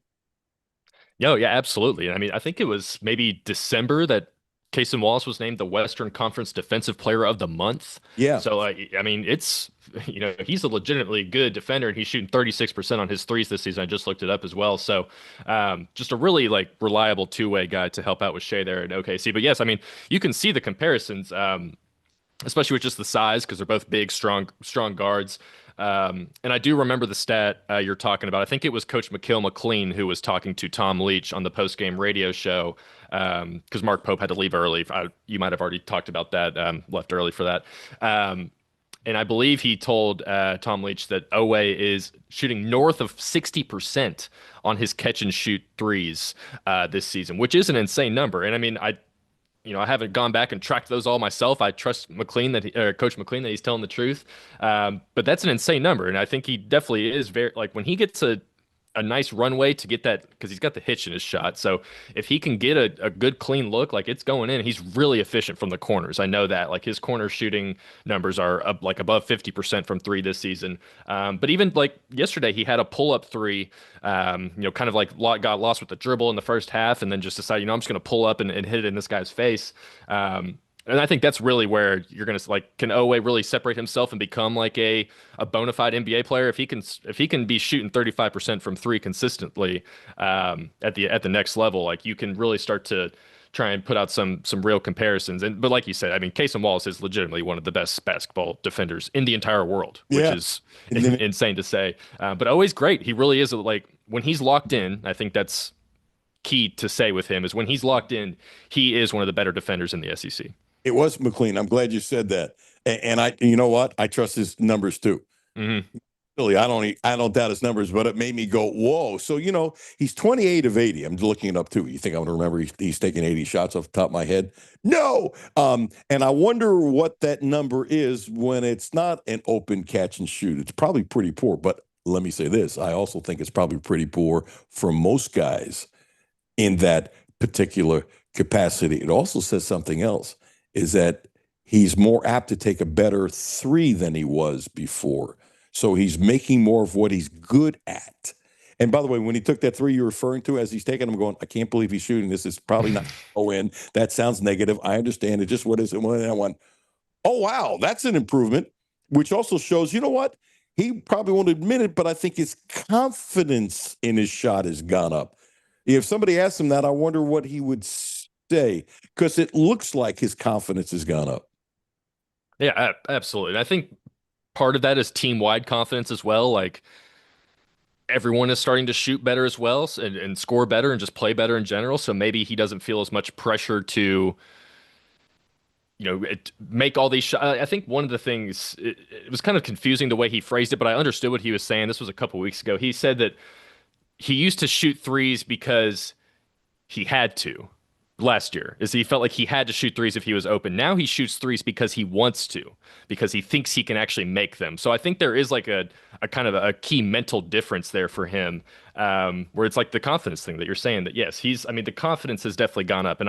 Yeah, absolutely. I mean, I think it was maybe December that Cason Wallace was named the Western Conference Defensive Player of the Month. Yeah. So, I mean, it's, he's a legitimately good defender, and he's shooting 36% on his threes this season. I just looked it up as well. So, just a really reliable two-way guy to help out with Shea there at OKC. But yes, I mean, you can see the comparisons, especially with just the size, because they're both big, strong guards. And I do remember the stat you're talking about. I think it was Coach McKill McLean who was talking to Tom Leach on the post-game radio show, because Mark Pope had to leave early. You might have already talked about that, left early for that. And I believe he told Tom Leach that Owe is shooting north of 60% on his catch-and-shoot threes this season, which is an insane number. And I mean, I haven't gone back and tracked those all myself. I trust Coach McLean that he's telling the truth. But that's an insane number. And I think he definitely is very, when he gets a nice runway to get that, because he's got the hitch in his shot. So if he can get a good clean look, it's going in, he's really efficient from the corners. I know that his corner shooting numbers are above 50% from three this season. But even yesterday, he had a pull-up three, kind of got lost with the dribble in the first half, and then just decided, I'm just going to pull up and hit it in this guy's face. And I think that's really where you're going to can Owe really separate himself and become a bona fide NBA player if he can be shooting 35% from three consistently at the next level. You can really start to try and put out some real comparisons. But like you said, I mean, Cason Wallace is legitimately one of the best basketball defenders in the entire world, which is insane to say. But Owe's great. He really is when he's locked in. I think that's key to say with him is when he's locked in, he is one of the better defenders in the SEC. It was McLean. I'm glad you said that. And you know what? I trust his numbers too. Mm-hmm. Really, I don't doubt his numbers, but it made me go, whoa. So, he's 28 of 80. I'm looking it up too. You think I would remember he's taking 80 shots off the top of my head? No. And I wonder what that number is when it's not an open catch and shoot. It's probably pretty poor. But let me say this. I also think it's probably pretty poor for most guys in that particular capacity. It also says something else, is that he's more apt to take a better three than he was before. So he's making more of what he's good at. And by the way, when he took that three you're referring to, as he's taking, I'm going, I can't believe he's shooting this. It's probably not go in. That sounds negative. I understand it. Just what is it? And I went, oh, wow, that's an improvement, which also shows, you know what? He probably won't admit it, but I think his confidence in his shot has gone up. If somebody asked him that, I wonder what he would say, because it looks like his confidence has gone up. Yeah, absolutely. And I think part of that is team-wide confidence as well. Like, everyone is starting to shoot better as well and score better and just play better in general. So maybe he doesn't feel as much pressure to, make all these shots. I think one of the things, it was kind of confusing the way he phrased it, but I understood what he was saying. This was a couple weeks ago. He said that he used to shoot threes because he had to last year, is he felt like he had to shoot threes if he was open. Now he shoots threes because he wants to, because he thinks he can actually make them. So I think there is like a kind of a key mental difference there for him, where it's like the confidence thing that you're saying that, yes, the confidence has definitely gone up. And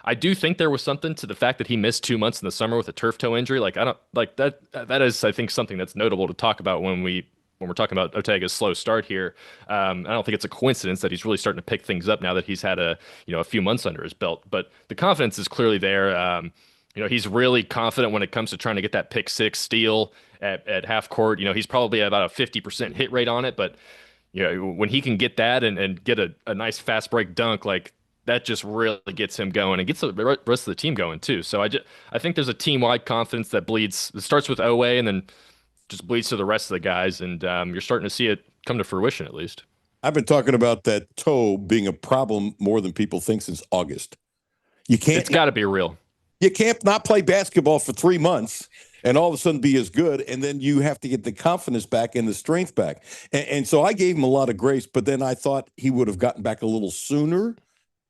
I do think there was something to the fact that he missed 2 months in the summer with a turf toe injury. Like, I don't like that. That is, I think, something that's notable to talk about when we're talking about Ortega's slow start here. I don't think it's a coincidence that he's really starting to pick things up now that he's had a few months under his belt. But the confidence is clearly there. He's really confident when it comes to trying to get that pick six steal at half court. He's probably about a 50% hit rate on it. But when he can get that and get a nice fast break dunk, like, that just really gets him going and gets the rest of the team going too. So I think there's a team-wide confidence that bleeds. It starts with Owe and then just bleeds to the rest of the guys, and you're starting to see it come to fruition, at least. I've been talking about that toe being a problem more than people think since August. It's got to be real. You can't not play basketball for 3 months and all of a sudden be as good, and then you have to get the confidence back and the strength back. And so I gave him a lot of grace, but then I thought he would have gotten back a little sooner.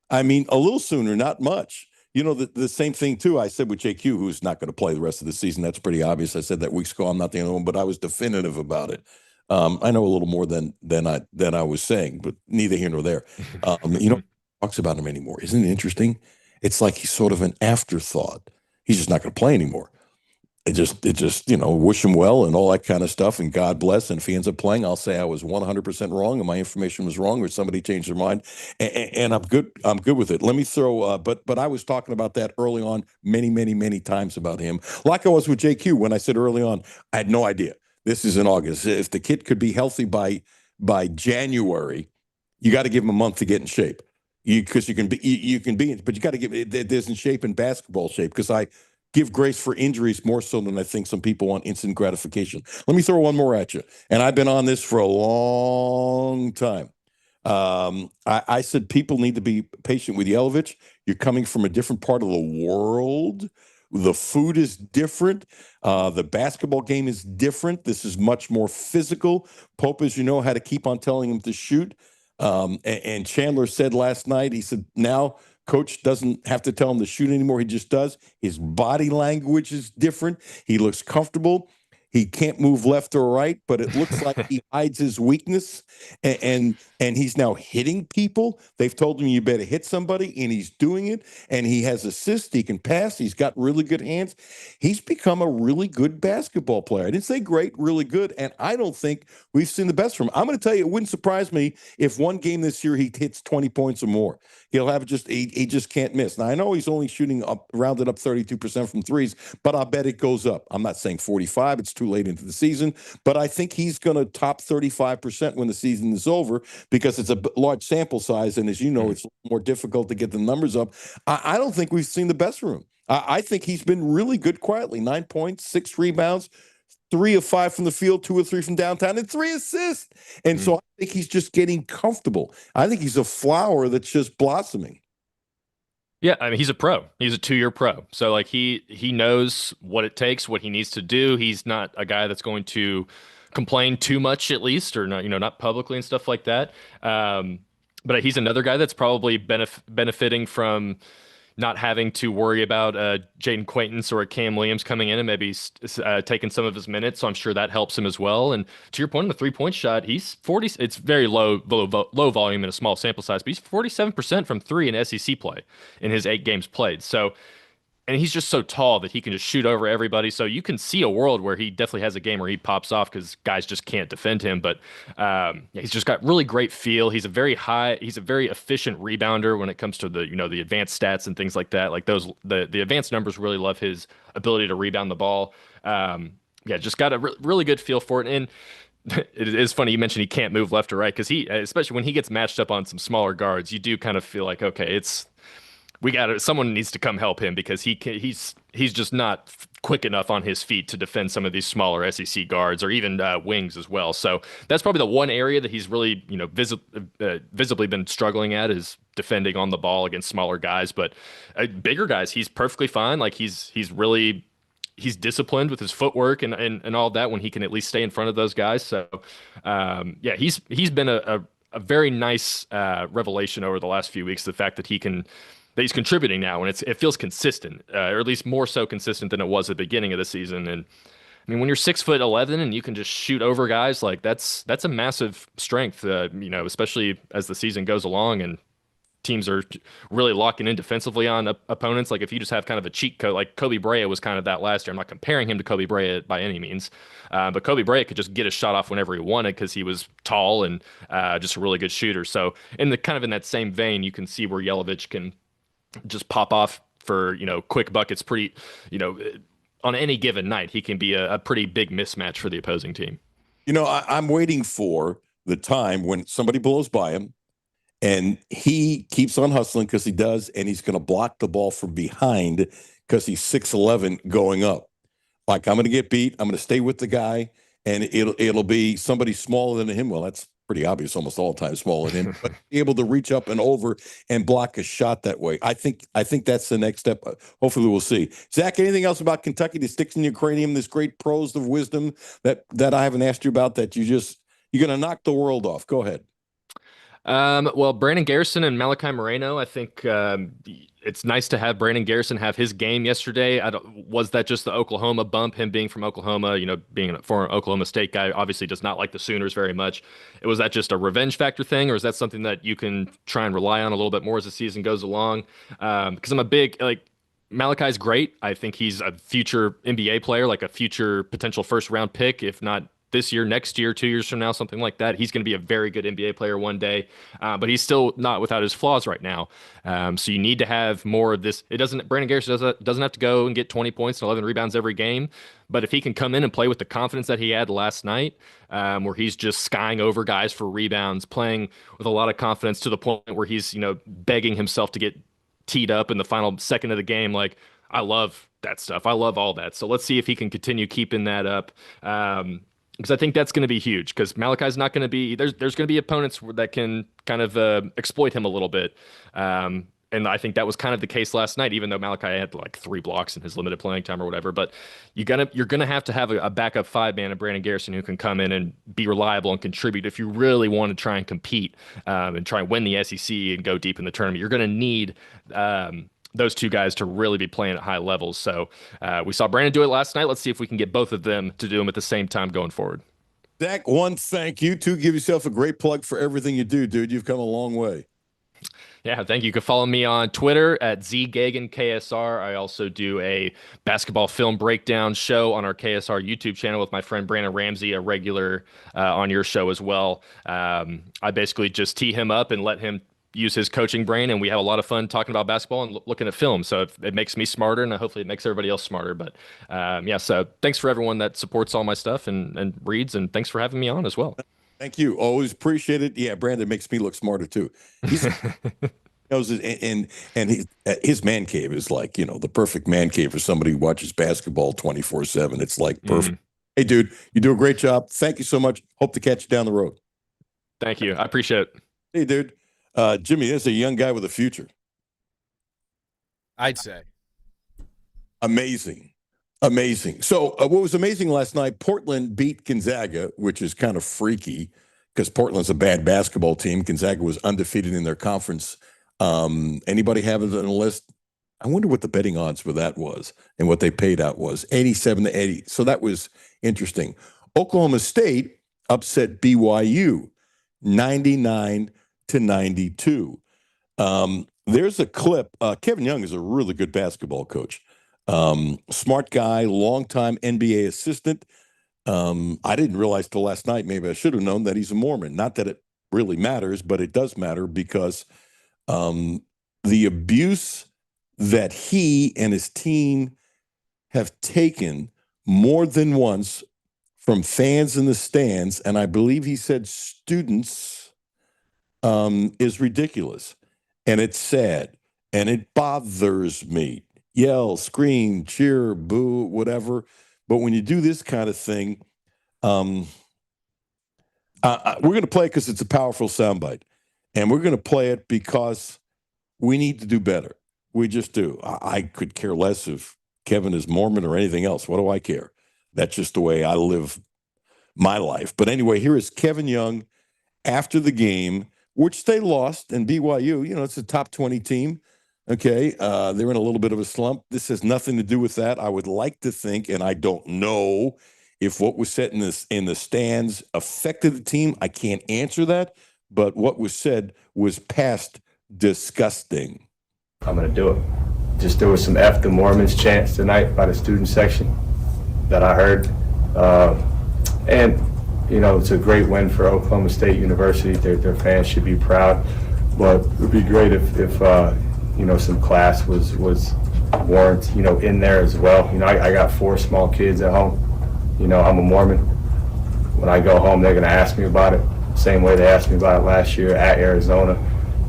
A little sooner, not much. The same thing, too, I said with JQ, who's not going to play the rest of the season. That's pretty obvious. I said that weeks ago. I'm not the only one, but I was definitive about it. I know a little more than I was saying, but neither here nor there. Talks about him anymore. Isn't it interesting? It's like he's sort of an afterthought. He's just not going to play anymore. It just wish him well and all that kind of stuff, and God bless. And if he ends up playing, I'll say I was 100% wrong and my information was wrong, or somebody changed their mind, and I'm good. I'm good with it. Let me throw. But I was talking about that early on, many, many, many times about him, like I was with JQ when I said early on, I had no idea. This is in August. If the kid could be healthy by January, you got to give him a month to get in shape. Because you can be, but you got to give it. There's in shape and basketball shape, because I give grace for injuries more so than I think some people want instant gratification. Let me throw one more at you. And I've been on this for a long time. I said people need to be patient with Yelovich. You're coming from a different part of the world. The food is different. The basketball game is different. This is much more physical. Pope, as you know, had to keep on telling him to shoot. And Chandler said last night, he said, now Coach doesn't have to tell him to shoot anymore. He just does. His body language is different. He looks comfortable. He can't move left or right, but it looks like he hides his weakness, and he's now hitting people. They've told him you better hit somebody, and he's doing it. And he has assists. He can pass. He's got really good hands. He's become a really good basketball player. I didn't say great, really good. And I don't think we've seen the best from him. I'm going to tell you, it wouldn't surprise me if one game this year he hits 20 points or more. He'll have he just can't miss. Now, I know he's only shooting rounded up 32% from threes, but I'll bet it goes up. I'm not saying 45. It's too late into the season, but I think he's going to top 35% when the season is over, because it's a large sample size. And as you know, it's more difficult to get the numbers up. I don't think we've seen the best from him. I think he's been really good quietly. 9 points, 6 rebounds, 3 of 5 from the field, 2 of 3 from downtown, and 3 assists. And so I think he's just getting comfortable. I think he's a flower that's just blossoming. Yeah, he's a pro. He's a 2-year pro. So like he knows what it takes, what he needs to do. He's not a guy that's going to complain too much, at least, or not publicly and stuff like that. But he's another guy that's probably benefiting from not having to worry about Jaden Quaintance or Cam Williams coming in and maybe taking some of his minutes. So I'm sure that helps him as well. And to your point on the 3-point shot, he's 40. It's very low volume in a small sample size, but he's 47% from 3 in SEC play in his 8 games played. So and he's just so tall that he can just shoot over everybody. So you can see a world where he definitely has a game where he pops off because guys just can't defend him. But yeah, he's just got really great feel. He's a very efficient rebounder when it comes to the advanced stats and things like that. Like the advanced numbers really love his ability to rebound the ball. Yeah, just got a really good feel for it. And it is funny you mentioned he can't move left or right because especially when he gets matched up on some smaller guards, you do kind of feel like, okay, someone needs to come help him because he's just not quick enough on his feet to defend some of these smaller SEC guards or even wings as well. So that's probably the one area that he's really visibly been struggling at is defending on the ball against smaller guys. But bigger guys, he's perfectly fine. Like he's disciplined with his footwork and all that when he can at least stay in front of those guys. So yeah, he's been a very nice revelation over the last few weeks. The fact that he's contributing now, and it feels consistent, or at least more so consistent than it was at the beginning of the season. And I mean, when you're 6'11" and you can just shoot over guys, like that's a massive strength, especially as the season goes along and teams are really locking in defensively on opponents. Like if you just have kind of a cheat code, like Kobe Bryant was kind of that last year. I'm not comparing him to Kobe Bryant by any means, but Kobe Bryant could just get a shot off whenever he wanted because he was tall and just a really good shooter. So in that same vein, you can see where Yelovich can just pop off for quick buckets pretty on any given night. He can be a pretty big mismatch for the opposing team. I'm waiting for the time when somebody blows by him and he keeps on hustling because he does, and he's going to block the ball from behind because he's 6'11" going up. Like, I'm going to get beat, I'm going to stay with the guy, and it'll be somebody smaller than him. Well, that's pretty obvious almost all the time, smaller than him, but be able to reach up and over and block a shot that way. I think that's the next step. Hopefully we'll see. Zach, anything else about Kentucky that sticks in your cranium, this great prose of wisdom that I haven't asked you about that you're going to knock the world off? Go ahead. Well, Brandon Garrison and Malachi Moreno, I think it's nice to have Brandon Garrison have his game yesterday. Was that just the Oklahoma bump, him being from Oklahoma, being a former Oklahoma State guy, obviously does not like the Sooners very much. Was that just a revenge factor thing, or is that something that you can try and rely on a little bit more as the season goes along? Because I'm a big, Malachi's great. I think he's a future NBA player, like a future potential first-round pick, if not this year, next year, 2 years from now, something like that. He's going to be a very good NBA player one day, but he's still not without his flaws right now. So you need to have more of this. Brandon Garrison doesn't have to go and get 20 points and 11 rebounds every game, but if he can come in and play with the confidence that he had last night, where he's just skying over guys for rebounds, playing with a lot of confidence to the point where he's begging himself to get teed up in the final second of the game. Like, I love that stuff. I love all that. So let's see if he can continue keeping that up. Because I think that's going to be huge. Because Malachi's not going to be there's going to be opponents that can kind of exploit him a little bit, and I think that was kind of the case last night. Even though Malachi had like 3 blocks in his limited playing time or whatever, but you're gonna have to have a backup 5-man of Brandon Garrison who can come in and be reliable and contribute if you really want to try and compete and try and win the SEC and go deep in the tournament. You're going to need those two guys to really be playing at high levels. So we saw Brandon do it last night. Let's see if we can get both of them to do them at the same time going forward. Zach, 1, thank you. 2, give yourself a great plug for everything you do, dude. You've come a long way. Yeah, thank you. You can follow me on Twitter at ZGaganKSR. I also do a basketball film breakdown show on our KSR YouTube channel with my friend Brandon Ramsey, a regular on your show as well. I basically just tee him up and let him use his coaching brain, and we have a lot of fun talking about basketball and looking at film. So it makes me smarter, and hopefully it makes everybody else smarter. But yeah, so thanks for everyone that supports all my stuff and reads, and thanks for having me on as well. Thank you. Always appreciate it. Yeah, Brandon makes me look smarter too. He's knows it, and his man cave is like, the perfect man cave for somebody who watches basketball 24/7. It's like perfect. Mm-hmm. Hey, dude, you do a great job. Thank you so much. Hope to catch you down the road. Thank you. I appreciate it. Hey, dude. Jimmy, this is a young guy with a future. I'd say. Amazing. So what was amazing last night, Portland beat Gonzaga, which is kind of freaky because Portland's a bad basketball team. Gonzaga was undefeated in their conference. Anybody have it on the list? I wonder what the betting odds for that was and what they paid out was. 87-80. So that was interesting. Oklahoma State upset BYU 99-92. There's a clip. Kevin Young is a really good basketball coach. Smart guy, longtime NBA assistant. I didn't realize till last night, maybe I should have known, that he's a Mormon. Not that it really matters, but it does matter because the abuse that he and his team have taken more than once from fans in the stands, and I believe he said students, is ridiculous. And it's sad. And it bothers me. Yell, scream, cheer, boo, whatever. But when you do this kind of thing, we're going to play it because it's a powerful soundbite. And we're going to play it because we need to do better. We just do. I could care less if Kevin is Mormon or anything else. What do I care? That's just the way I live my life. But anyway, here is Kevin Young after the game, which they lost. And BYU, it's a top 20 team. Okay. They're in a little bit of a slump. This has nothing to do with that. I would like to think, and I don't know if what was said in the stands affected the team. I can't answer that. But what was said was past disgusting. I'm going to do it. Just there was some F the Mormons chants tonight by the student section that I heard. And it's a great win for Oklahoma State University. Their fans should be proud. But it would be great if some class was warrant, in there as well. I got 4 small kids at home. I'm a Mormon. When I go home, they're going to ask me about it. Same way they asked me about it last year at Arizona.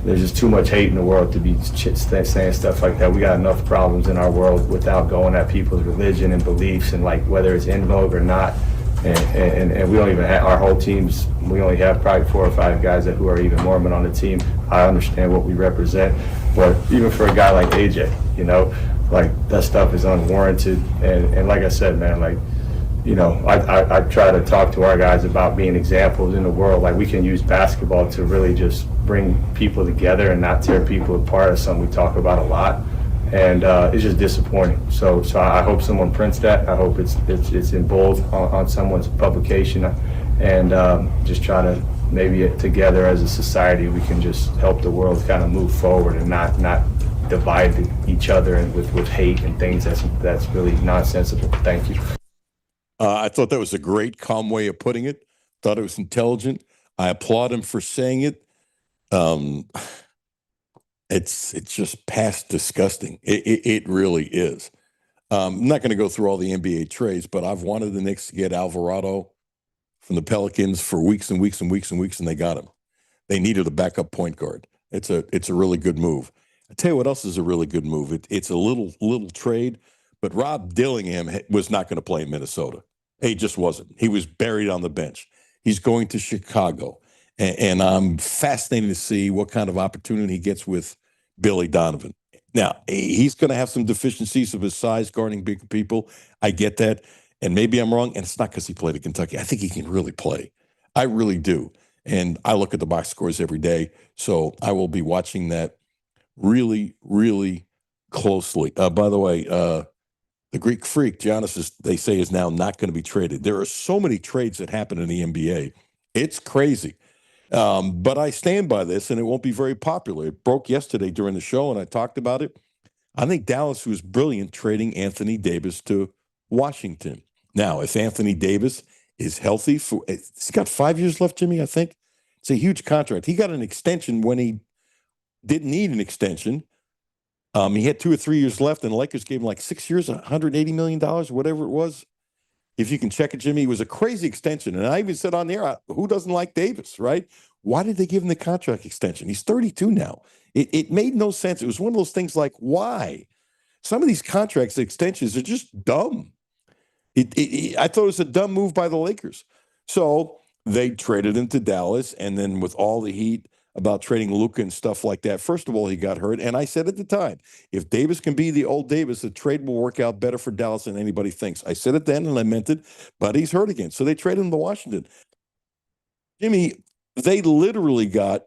There's just too much hate in the world to be saying stuff like that. We got enough problems in our world without going at people's religion and beliefs and whether it's in vogue or not. And we don't even have our whole teams. We only have probably 4 or 5 guys who are even Mormon on the team. I understand what we represent, but even for a guy like AJ, that stuff is unwarranted. And like I said, man, I try to talk to our guys about being examples in the world. We can use basketball to really just bring people together and not tear people apart. It's something we talk about a lot. And it's just disappointing. So I hope someone prints that. I hope it's in bold on someone's publication, and just try to maybe together as a society we can just help the world kind of move forward and not divide each other and with hate and things that's really nonsensical. Thank you. I thought that was a great, calm way of putting it. Thought it was intelligent. I applaud him for saying it. It's just past disgusting. It really is. I'm not going to go through all the NBA trades, but I've wanted the Knicks to get Alvarado from the Pelicans for weeks and weeks and weeks and weeks, and they got him. They needed a backup point guard. It's a really good move. I tell you what else is a really good move. It's a little trade, but Rob Dillingham was not going to play in Minnesota. He just wasn't. He was buried on the bench. He's going to Chicago. And I'm fascinated to see what kind of opportunity he gets with Billy Donovan. Now, he's going to have some deficiencies of his size guarding big people. I get that. And maybe I'm wrong. And it's not because he played at Kentucky. I think he can really play. I really do. And I look at the box scores every day. So I will be watching that really, really closely. By the way, the Greek Freak, Giannis, they say, is now not going to be traded. There are so many trades that happen in the NBA. It's crazy. But I stand by this, and it won't be very popular. It broke yesterday during the show, and I talked about it. I think Dallas was brilliant trading Anthony Davis to Washington. Now, if Anthony Davis is healthy, he's got 5 years left, Jimmy, I think. It's a huge contract. He got an extension when he didn't need an extension. He had 2 or 3 years left, and the Lakers gave him 6 years, $180 million, whatever it was. If you can check it, Jimmy, it was a crazy extension. And I even said on there, who doesn't like Davis, right? Why did they give him the contract extension? He's 32 now. It made no sense. It was one of those things why? Some of these contracts extensions are just dumb. I thought it was a dumb move by the Lakers. So they traded him to Dallas, and then with all the heat about trading Luka and stuff like that, first of all, he got hurt. And I said at the time, if Davis can be the old Davis, the trade will work out better for Dallas than anybody thinks. I said it then, and I meant it, but he's hurt again. So they traded him to Washington. Jimmy, they literally got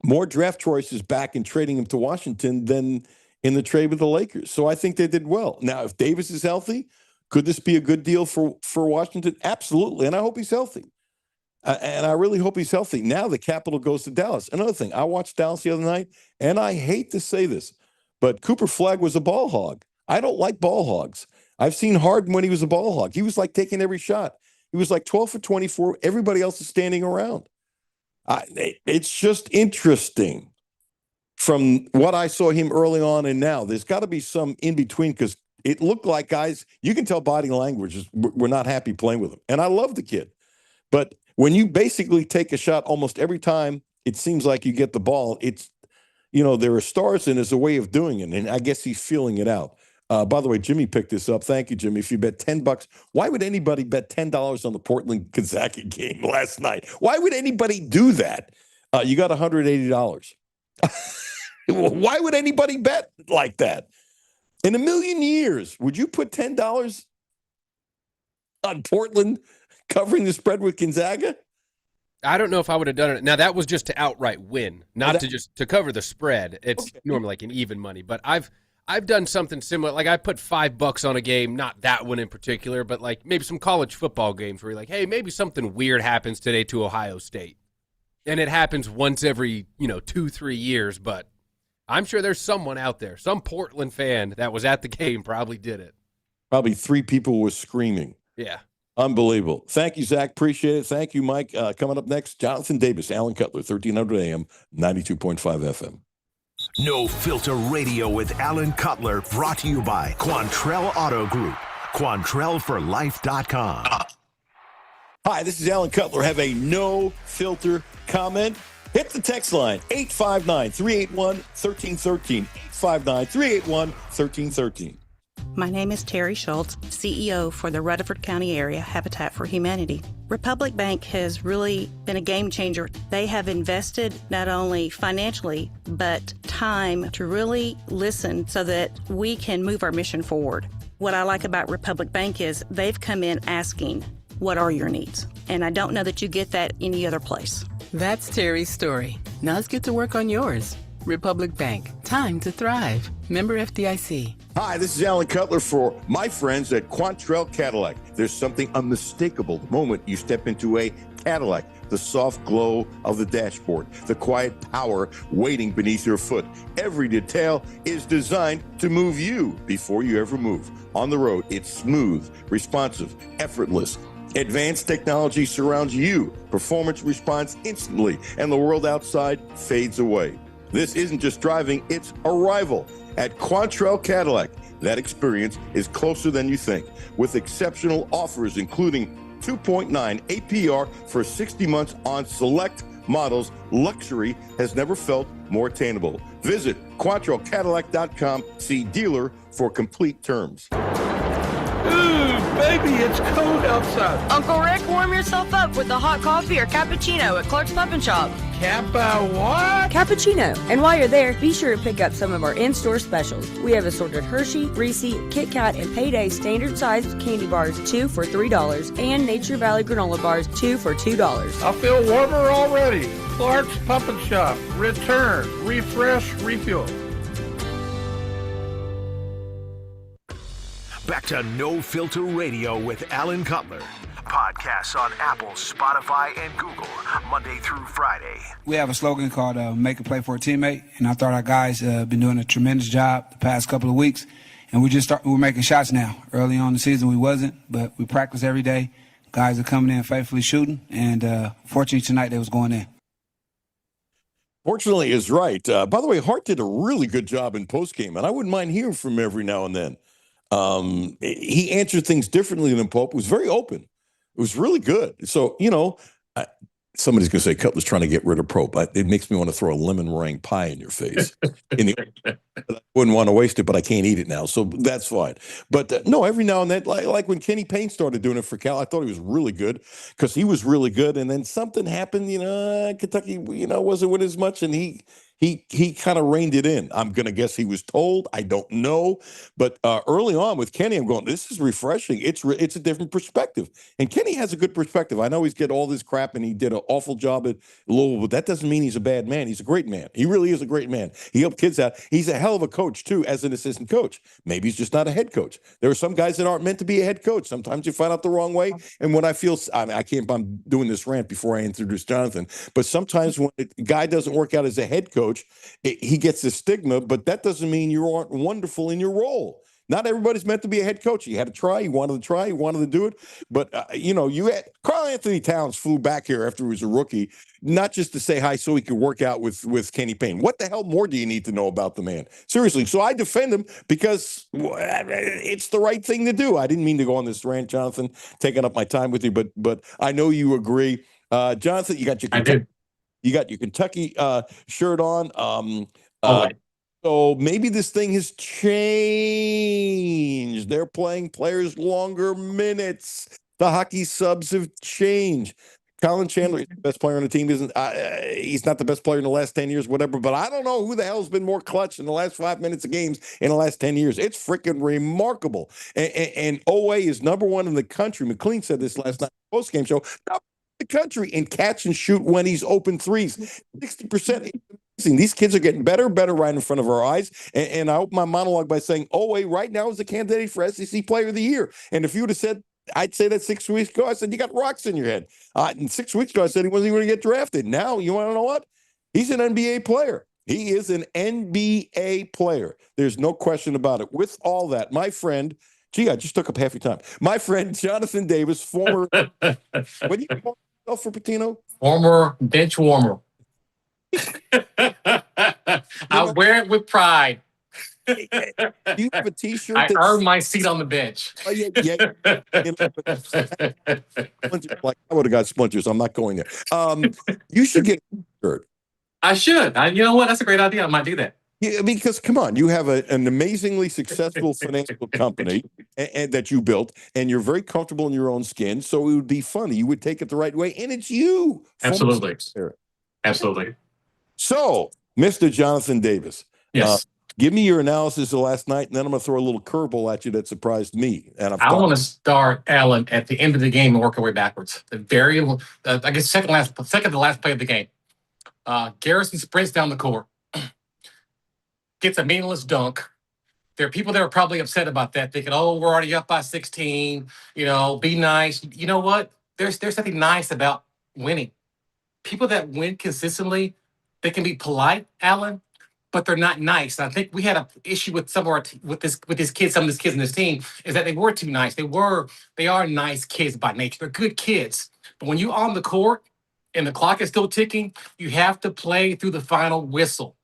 more draft choices back in trading him to Washington than in the trade with the Lakers. So I think they did well. Now, if Davis is healthy, could this be a good deal for Washington? Absolutely, and I hope he's healthy. And I really hope he's healthy. Now the capital goes to Dallas. Another thing, I watched Dallas the other night, and I hate to say this, but Cooper Flagg was a ball hog. I don't like ball hogs. I've seen Harden when he was a ball hog. He was like taking every shot. He was like 12 for 24. Everybody else is standing around. It's just interesting from what I saw him early on and now. There's got to be some in between because it looked like, guys, you can tell body language is we're not happy playing with him. And I love the kid. But when you basically take a shot almost every time it seems like you get the ball, it's, there are stars and there's a way of doing it. And I guess he's feeling it out. By the way, Jimmy picked this up. Thank you, Jimmy. If you bet $10, why would anybody bet $10 on the Portland Gonzaga game last night? Why would anybody do that? You got $180. Why would anybody bet like that? In a million years, would you put $10 on Portland covering the spread with Gonzaga? I don't know if I would have done it. Now, that was just to outright win, not to cover the spread. It's normally like an even money, but I've done something similar. Like I put $5 on a game, not that one in particular, but like maybe some college football games where you're like, hey, maybe something weird happens today to Ohio State. And it happens once every, 2-3 years, but I'm sure there's someone out there, some Portland fan that was at the game probably did it. Probably 3 people were screaming. Yeah. Unbelievable. Thank you, Zach. Appreciate it. Thank you, Mike. Coming up next, Jonathan Davis, Alan Cutler, 1300 AM, 92.5 FM. No Filter Radio with Alan Cutler, brought to you by Quantrell Auto Group. QuantrellForLife.com. Hi, this is Alan Cutler. Have a no filter comment? Hit the text line, 859-381-1313. 859-381-1313. My name is Terry Schultz, CEO for the Rutherford County Area Habitat for Humanity. Republic Bank has really been a game changer. They have invested not only financially, but time to really listen so that we can move our mission forward. What I like about Republic Bank is they've come in asking, what are your needs? And I don't know that you get that any other place. That's Terry's story. Now let's get to work on yours. Republic Bank. Time to thrive. Member FDIC. Hi, this is Alan Cutler for my friends at Quantrell Cadillac. There's something unmistakable the moment you step into a Cadillac. The soft glow of the dashboard, the quiet power waiting beneath your foot. Every detail is designed to move you before you ever move. On the road, it's smooth, responsive, effortless. Advanced technology surrounds you. Performance responds instantly, and the world outside fades away. This isn't just driving, it's arrival. At Quantrell Cadillac, that experience is closer than you think, with exceptional offers including 2.9 APR for 60 months on select models. Luxury has never felt more attainable. Visit QuantrellCadillac.com. See dealer for complete terms. Ooh, baby, it's cold outside. Uncle Rick, warm yourself up with a hot coffee or cappuccino at Clark's Pub and Shop. Kappa what? Cappuccino. And while you're there, be sure to pick up some of our in-store specials. We have assorted Hershey, Reese, Kit Kat, and Payday standard size candy bars, 2 for $3, and Nature Valley granola bars, 2 for $2. I feel warmer already. Clark's Pub and Shop. Return, refresh, refuel. Back to No Filter Radio with Alan Cutler. Podcasts on Apple, Spotify, and Google, Monday through Friday. We have a slogan called Make a Play for a Teammate, and I thought our guys been doing a tremendous job the past couple of weeks, and we're making shots now. Early on in the season we wasn't, but we practice every day. Guys are coming in faithfully shooting, and fortunately tonight they was going in. Fortunately is right. By the way, Hart did a really good job in postgame, and I wouldn't mind hearing from him every now and then. He answered things differently than Pope. It was very open. It was really good. So, somebody's going to say Cutler's trying to get rid of Pope. It makes me want to throw a lemon meringue pie in your face. I wouldn't want to waste it, but I can't eat it now. So that's fine. But no, every now and then, like when Kenny Payne started doing it for Cal, I thought he was really good because he was really good. And then something happened, Kentucky, wasn't with as much. And he kind of reined it in. I'm going to guess he was told. I don't know. But early on with Kenny, I'm going, this is refreshing. It's a different perspective. And Kenny has a good perspective. I know he's get all this crap and he did an awful job at Louisville, but that doesn't mean he's a bad man. He's a great man. He really is a great man. He helped kids out. He's a hell of a coach, too, as an assistant coach. Maybe he's just not a head coach. There are some guys that aren't meant to be a head coach. Sometimes you find out the wrong way. And when I'm doing this rant before I introduce Jonathan, but sometimes when a guy doesn't work out as a head coach, he gets the stigma, but that doesn't mean you aren't wonderful in your role. Not everybody's meant to be a head coach. He had to try. He wanted to try. He wanted to do it. But, you had Carl Anthony Towns flew back here after he was a rookie, not just to say hi so he could work out with Kenny Payne. What the hell more do you need to know about the man? Seriously. So I defend him because it's the right thing to do. I didn't mean to go on this rant, Jonathan, taking up my time with you, but I know you agree. Jonathan, you got your Kentucky shirt on. So maybe this thing has changed. They're playing players longer minutes. The hockey subs have changed. Colin Chandler is the best player on the team. He's not the best player in the last 10 years, whatever, but I don't know who the hell's been more clutch in the last 5 minutes of games in the last 10 years. It's freaking remarkable. And OA is number one in the country. McLean said this last night post-game show. The country in catch and shoot when he's open threes. 60%. These kids are getting better and better right in front of our eyes. And I open my monologue by saying, OA right now is the candidate for SEC Player of the Year. And if you would have said, I'd say that 6 weeks ago, I said, you got rocks in your head. And 6 weeks ago, I said he wasn't even going to get drafted. Now, you want to know what? He's an NBA player. He is an NBA player. There's no question about it. With all that, my friend, I just took up half your time. My friend, Jonathan Davis, former, what do you call yourself for Patino? Former bench warmer. I wear it with pride. Do you have a T-shirt? I earned my seat on the bench. Oh, yeah. Like, I would have got splinters. I'm not going there. You should get a shirt. I should. You know what? That's a great idea. I might do that. Yeah, because come on, you have an amazingly successful financial company and that you built, and you're very comfortable in your own skin. So it would be funny. You would take it the right way, and it's you. Absolutely. Absolutely. So, Mr. Jonathan Davis. Yes. Give me your analysis of last night, and then I'm going to throw a little curveball at you that surprised me. And I want to start, Alan, at the end of the game and work our way backwards. The very, I guess, second to last play of the game. Garrison sprints down the court, gets a meaningless dunk. There are people that are probably upset about that, thinking, "Oh, we're already up by 16. Be nice." You know what? There's something nice about winning. People that win consistently, they can be polite, Alan, but they're not nice. And I think we had an issue with some of these kids in this team, is that they were too nice. They are nice kids by nature. They're good kids. But when you're on the court and the clock is still ticking, you have to play through the final whistle.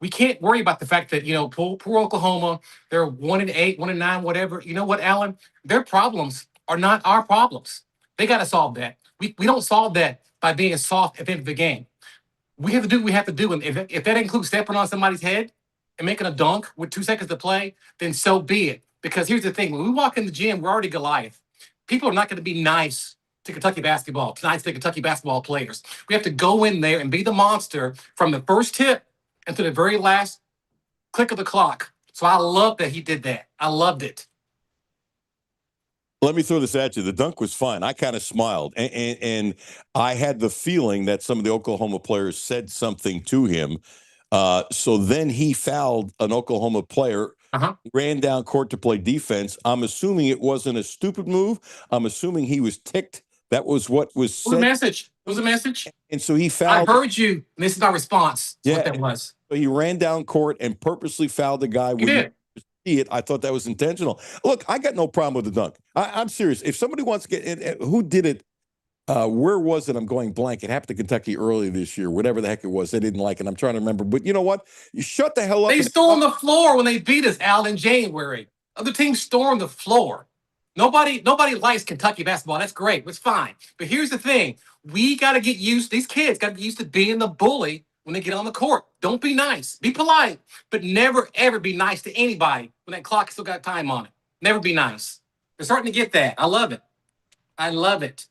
We can't worry about the fact that, poor Oklahoma, they're 1-8, 1-9, whatever. You know what, Alan? Their problems are not our problems. They got to solve that. We don't solve that by being soft at the end of the game. We have to do what we have to do. And if that includes stepping on somebody's head and making a dunk with 2 seconds to play, then so be it. Because here's the thing. When we walk in the gym, we're already Goliath. People are not going to be nice to Kentucky basketball, to the Kentucky basketball players. We have to go in there and be the monster from the first tip until the very last click of the clock. So I love that he did that. I loved it. Let me throw this at you. The dunk was fine. I kind of smiled. And I had the feeling that some of the Oklahoma players said something to him. So then he fouled an Oklahoma player, ran down court to play defense. I'm assuming it wasn't a stupid move. I'm assuming he was ticked. That was what was said. It was a message. And so he fouled. I heard you. And this is my response to what that was. So he ran down court and purposely fouled the guy. He did. It. I thought that was intentional. Look, I got no problem with the dunk. I'm serious. If somebody wants to get who did it, where was it? I'm going blank. It happened to Kentucky early this year, whatever the heck it was. They didn't like it. I'm trying to remember. But you know what? You shut the hell up. They stormed the floor when they beat us, Al, in January. Other teams stormed the floor. Nobody likes Kentucky basketball. That's great. It's fine. But here's the thing. We got to get used, these kids got to get used to being the bully when they get on the court. Don't be nice. Be polite, but never, ever be nice to anybody when that clock still got time on it. Never be nice. They're starting to get that. I love it. I love it.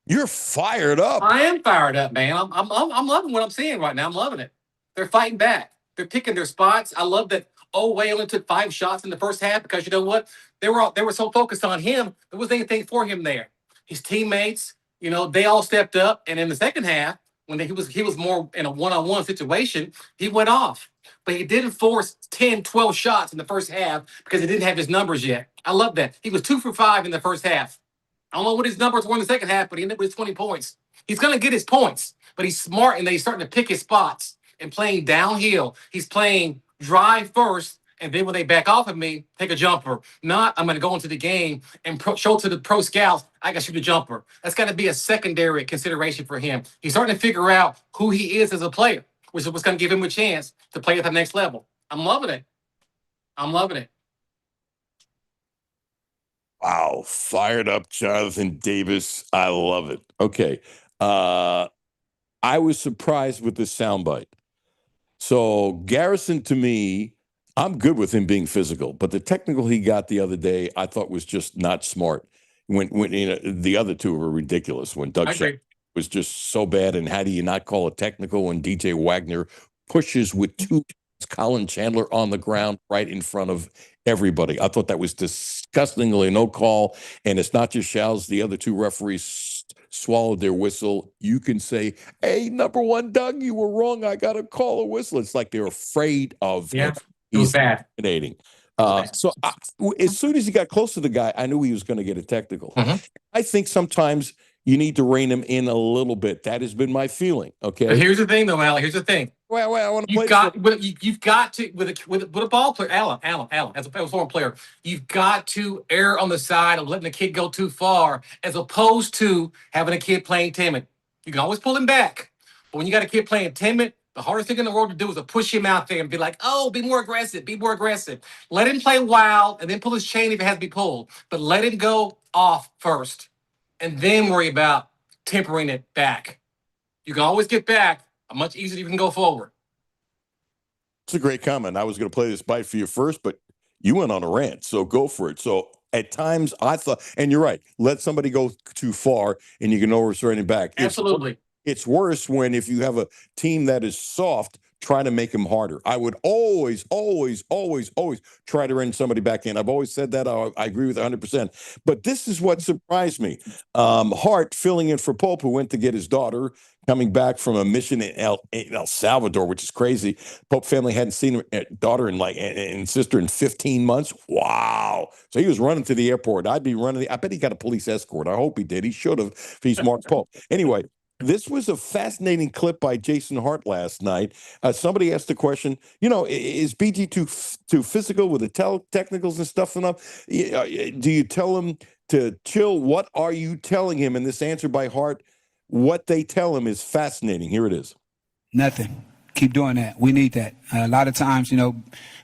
You're fired up. I am fired up, man. I'm loving what I'm seeing right now. I'm loving it. They're fighting back. They're picking their spots. I love that Oweh only took 5 shots in the first half because you know what? They were so focused on him. There wasn't anything for him there. His teammates, they all stepped up. And in the second half, when he was more in a one-on-one situation, he went off. But he didn't force 10, 12 shots in the first half because he didn't have his numbers yet. I love that. He was 2 for 5 in the first half. I don't know what his numbers were in the second half, but he ended up with 20 points. He's going to get his points, but he's smart and he's starting to pick his spots and playing downhill. He's playing drive first And then when they back off of me, take a jumper. Not, I'm going to go into the game and show to the pro scouts, I can shoot a jumper. That's got to be a secondary consideration for him. He's starting to figure out who he is as a player, which is what's going to give him a chance to play at the next level. I'm loving it. I'm loving it. Wow, fired up Jonathan Davis. I love it. Okay. I was surprised with this soundbite. So Garrison, to me, I'm good with him being physical, but the technical he got the other day, I thought was just not smart. When the other two were ridiculous. When Doug Shep was just so bad, and how do you not call it technical when DJ Wagner pushes with two Colin Chandler on the ground right in front of everybody? I thought that was disgustingly no call, and it's not just Shouts. The other two referees swallowed their whistle. You can say, hey, number one, Doug, you were wrong. I got to call a whistle. It's like they're afraid of him. It was bad. Intimidating. As soon as he got close to the guy, I knew he was going to get a technical. I think sometimes you need to rein him in a little bit. That has been my feeling. Okay. But here's the thing, though, Alan. Here's the thing. Well, I want to You've got to with a ball player, Alan, as a former player, you've got to err on the side of letting the kid go too far, as opposed to having a kid playing timid. You can always pull him back, but when you got a kid playing timid, the hardest thing in the world to do is to push him out there and be like, "Oh, be more aggressive, be more aggressive." Let him play wild, and then pull his chain if it has to be pulled. But let him go off first, and then worry about tempering it back. You can always get back. Much easier you can go forward. It's a great comment. I was going to play this bite for you first, but you went on a rant, so go for it. So at times I thought, and you're right, let somebody go too far and you can overthrow it back. Absolutely. It's worse when if you have a team that is soft, try to make them harder. I would always try to run somebody back in. I've always said that. I agree with 100%. But this is what surprised me. Hart filling in for Pope, who went to get his daughter, coming back from a mission in El Salvador, which is crazy. Pope family hadn't seen her daughter and sister in 15 months. Wow. So he was running to the airport. I'd be running. I bet he got a police escort. I hope he did. He should have if he's Mark Pope. Anyway, this was a fascinating clip by Jason Hart last night. Somebody asked the question, is BG too physical with the technicals and stuff enough? Do you tell him to chill? What are you telling him? And this answer by Hart, what they tell him is fascinating. Here it is. Nothing. Keep doing that. We need that. A lot of times,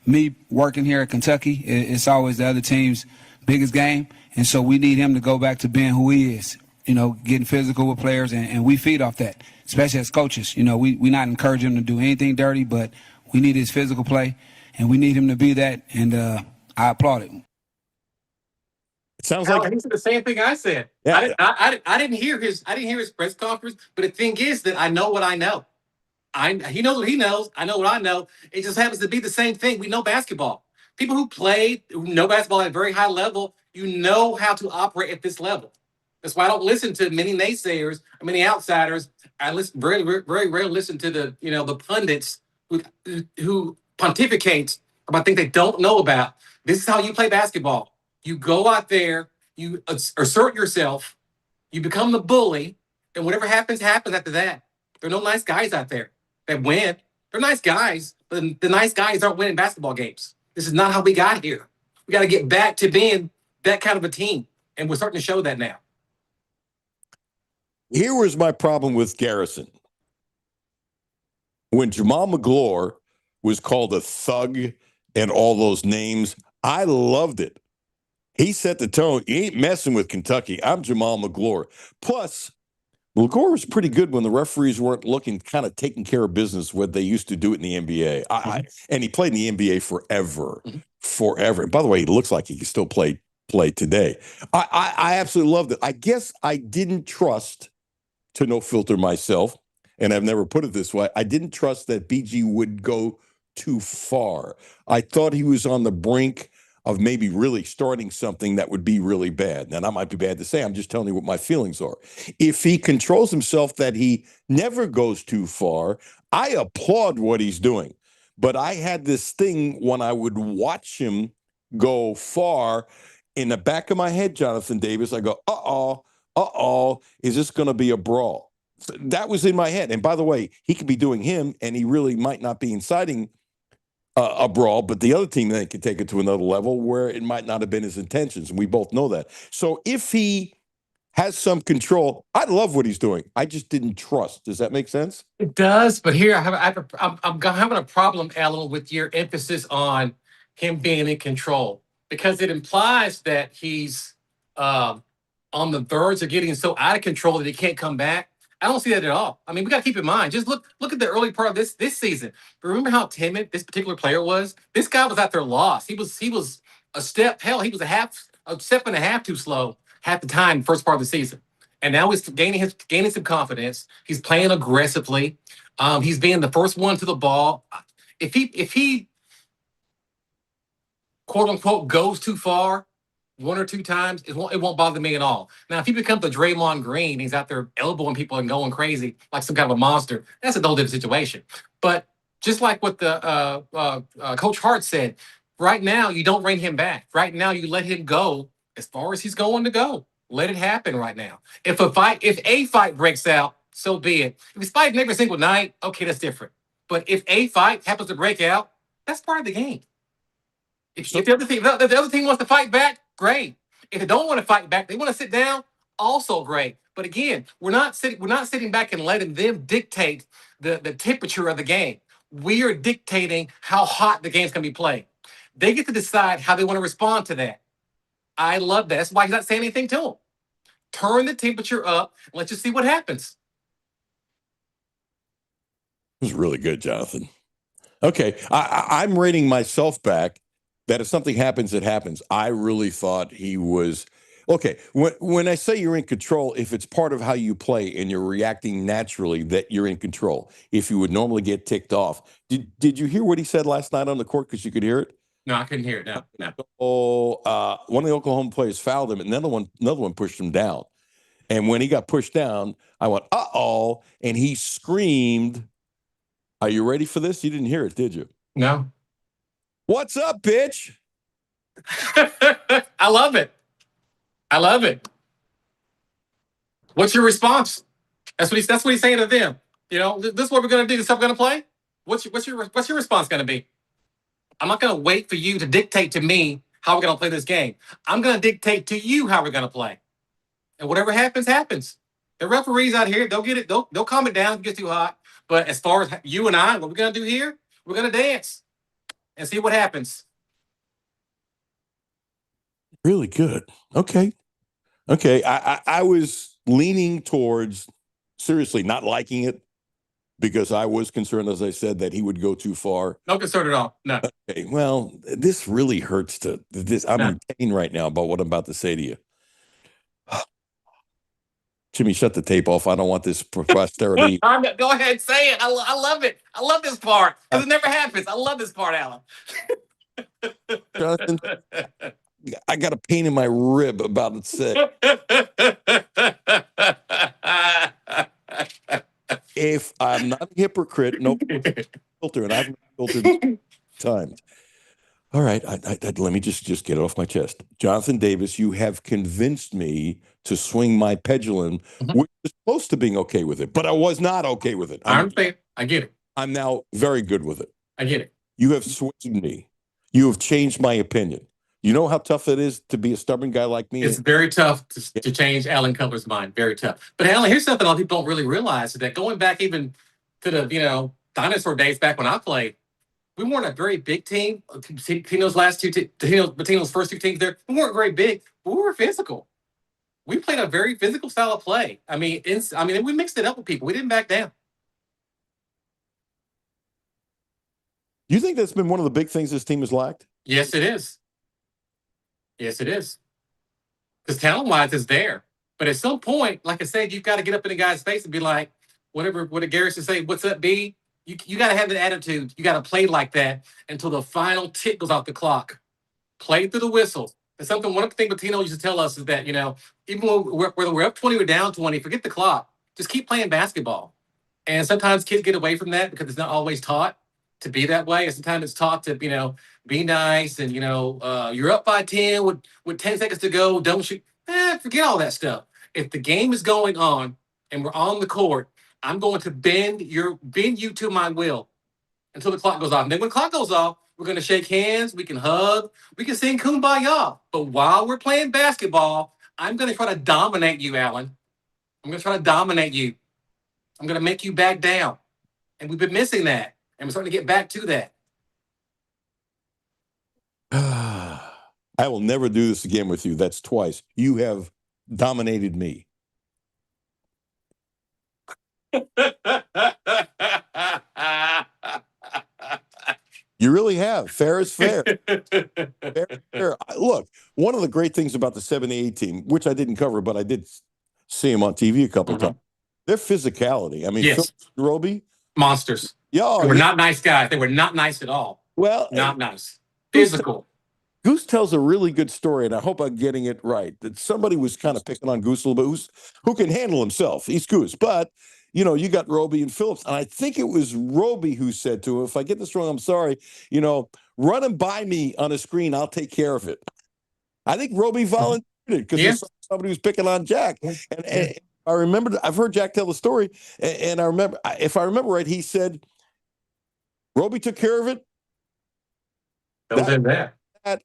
me working here at Kentucky, it's always the other team's biggest game. And so we need him to go back to being who he is, getting physical with players. And we feed off that, especially as coaches. We not encourage him to do anything dirty, but we need his physical play. And we need him to be that. And I applaud it. It sounds like he said the same thing I said. Yeah. I didn't hear his press conference, but the thing is that I know what I know. He knows what he knows. I know what I know. It just happens to be the same thing. We know basketball. People who know basketball at a very high level, you know how to operate at this level. That's why I don't listen to many naysayers or many outsiders. I listen very, very, very rarely listen to the pundits who pontificate about things they don't know about. This is how you play basketball. You go out there, you assert yourself, you become the bully, and whatever happens, happens after that. There are no nice guys out there that win. They're nice guys, but the nice guys aren't winning basketball games. This is not how we got here. We got to get back to being that kind of a team, and we're starting to show that now. Here was my problem with Garrison. When Jamal McGlure was called a thug and all those names, I loved it. He set the tone. He ain't messing with Kentucky. I'm Jamal McGlure. Plus, McGlure was pretty good when the referees weren't looking, kind of taking care of business what they used to do it in the NBA. And he played in the NBA forever. And by the way, he looks like he can still play today. I absolutely loved it. I guess I didn't trust, to no filter myself, and I've never put it this way, I didn't trust that BG would go too far. I thought he was on the brink of maybe really starting something that would be really bad. Now, that might be bad to say. I'm just telling you what my feelings are. If he controls himself that he never goes too far, I applaud what he's doing. But I had this thing when I would watch him go far, in the back of my head, Jonathan Davis, I go, is this going to be a brawl? So that was in my head. And by the way, he could be doing him, and he really might not be inciting a brawl, but the other team then can take it to another level where it might not have been his intentions, and we both know that. So if he has some control, I love what he's doing. I just didn't trust. Does that make sense? It does, but here I'm having a problem, Alan, with your emphasis on him being in control because it implies that he's on the verge of getting so out of control that he can't come back. I don't see that at all. I mean, we got to keep in mind. Just look at the early part of this season. Remember how timid this particular player was? This guy was out there lost. He was a step. Hell, he was a step and a half too slow half the time first part of the season. And now he's gaining some confidence. He's playing aggressively. He's being the first one to the ball. If he quote unquote goes too far one or two times, it won't bother me at all. Now, if he becomes the Draymond Green, he's out there elbowing people and going crazy like some kind of a monster, that's a whole different situation. But just like what the Coach Hart said, right now you don't bring him back. Right now you let him go as far as he's going to go. Let it happen right now. If a fight breaks out, so be it. If he's fighting every single night, okay, that's different. But if a fight happens to break out, that's part of the game. If the other team wants to fight back, great. If they don't want to fight back, they want to sit down, also great. But again, we're not sitting back and letting them dictate the temperature of the game. We are dictating how hot the game's going to be played. They get to decide how they want to respond to that. I love that. That's why he's not saying anything to him. Turn the temperature up and let's just see what happens. It was really good, Jonathan. Okay, I'm rating myself back that if something happens, it happens. I really thought he was okay. When I say you're in control, if it's part of how you play and you're reacting naturally, that you're in control. If you would normally get ticked off, did you hear what he said last night on the court? Because you could hear it. No, I couldn't hear it. No. Oh, one of the Oklahoma players fouled him, and another one pushed him down. And when he got pushed down, I went, uh-oh, and he screamed. Are you ready for this? You didn't hear it, did you? No. What's up, bitch? I love it. I love it. What's your response? That's what he's saying to them. You know, this is what we're gonna do. This is how we're gonna play. What's your response gonna be? I'm not gonna wait for you to dictate to me how we're gonna play this game. I'm gonna dictate to you how we're gonna play. And whatever happens, happens. The referees out here, they'll get it, they'll calm it down if it gets too hot. But as far as you and I, what we're gonna do here, we're gonna dance and see what happens. Really good. Okay. I was leaning towards seriously not liking it because I was concerned, as I said, that he would go too far. No concern at all. No. Okay. Well, this really hurts I'm in pain right now about what I'm about to say to you. Jimmy, shut the tape off. I don't want this posterity. Go ahead, say it. I love it. I love this part because it never happens. I love this part, Alan. Jonathan, I got a pain in my rib about it said. If I'm not a hypocrite, no filter, and I've filtered times. All right, let me just get it off my chest. Jonathan Davis, you have convinced me to swing my pendulum, which is close to being okay with it, but I was not okay with it. I get it. I'm now very good with it. I get it. You have swayed me. You have changed my opinion. You know how tough it is to be a stubborn guy like me? It's very tough to change Alan Cutler's mind. Very tough. But Alan, here's something a lot of people don't really realize is that going back even to the dinosaur days back when I played, we weren't a very big team. Patino's first two teams there, we weren't very big, but we were physical. We played a very physical style of play. I mean, we mixed it up with people. We didn't back down. Do you think that's been one of the big things this team has lacked? Yes, it is. Yes, it is. Because talent-wise, it's there. But at some point, like I said, you've got to get up in the guy's face and be like, what did Garrison say? What's up, B? You got to have the attitude. You got to play like that until the final tick goes off the clock. Play through the whistle. And one thing Patino used to tell us is that, even whether we're up 20 or down 20, forget the clock. Just keep playing basketball. And sometimes kids get away from that because it's not always taught to be that way. And sometimes it's taught to, be nice and, you're up by 10 with 10 seconds to go. Don't shoot. Forget all that stuff. If the game is going on and we're on the court, I'm going to bend you to my will until the clock goes off. And then when the clock goes off, We're going to shake hands. We can hug. We can sing Kumbaya. But while we're playing basketball, I'm going to try to dominate you, Alan. I'm going to try to dominate you. I'm going to make you back down. And we've been missing that. And we're starting to get back to that. I will never do this again with you. That's twice. You have dominated me. You really have. Fair is fair. Fair is fair. Look, one of the great things about the 78 team, which I didn't cover, but I did see them on TV a couple times, their physicality. I mean, Yes. Phil Roby. Monsters. Yeah, They were not nice guys. They were not nice at all. Well, not nice. Physical. Goose tells a really good story, and I hope I'm getting it right. That somebody was kind of picking on Goose a little bit, who can handle himself. He's Goose. But, you got Roby and Phillips. And I think it was Roby who said to him, if I get this wrong, I'm sorry, run him by me on a screen. I'll take care of it. I think Roby volunteered it because somebody was picking on Jack. And I remember, I've heard Jack tell the story, and I remember, if I remember right, he said, Roby took care of it.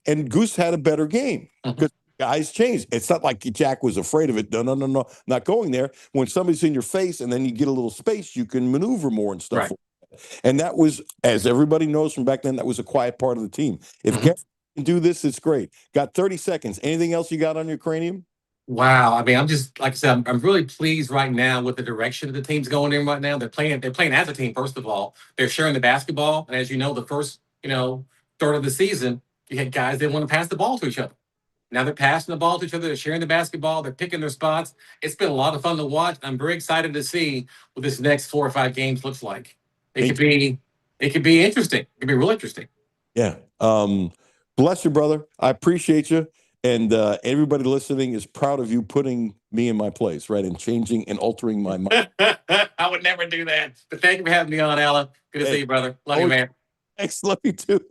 And Goose had a better game because guys changed. It's not like Jack was afraid of it. No, not going there. When somebody's in your face and then you get a little space, you can maneuver more and stuff. Right. And that was, as everybody knows from back then, that was a quiet part of the team. If Gary can do this, it's great. Got 30 seconds. Anything else you got on your cranium? Wow. I mean, I'm just, like I said, I'm really pleased right now with the direction the team's going in right now. They're playing as a team, first of all. They're sharing the basketball. And as you know, the first, third of the season, you had guys that want to pass the ball to each other. Now they're passing the ball to each other. They're sharing the basketball. They're picking their spots. It's been a lot of fun to watch. I'm very excited to see what this next 4 or 5 games looks like. It could be interesting. It could be real interesting. Yeah. Bless you, brother. I appreciate you. And everybody listening is proud of you putting me in my place, right? And changing and altering my mind. I would never do that. But thank you for having me on, Alan. Good to see you, brother. Love you, man. Thanks. Love you, too.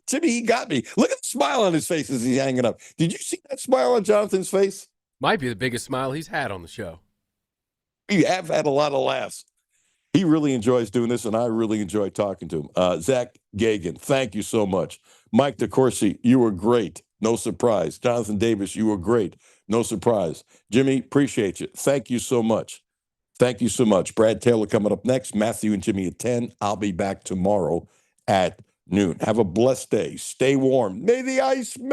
Jimmy, he got me. Look at the smile on his face as he's hanging up. Did you see that smile on Jonathan's face? Might be the biggest smile he's had on the show. We have had a lot of laughs. He really enjoys doing this, and I really enjoy talking to him. Zach Gagan, thank you so much. Mike DeCourcy, you were great. No surprise. Jonathan Davis, you were great. No surprise. Jimmy, appreciate you. Thank you so much. Thank you so much. Brad Taylor coming up next. Matthew and Jimmy at 10. I'll be back tomorrow at noon. Have a blessed day. Stay warm. May the ice melt.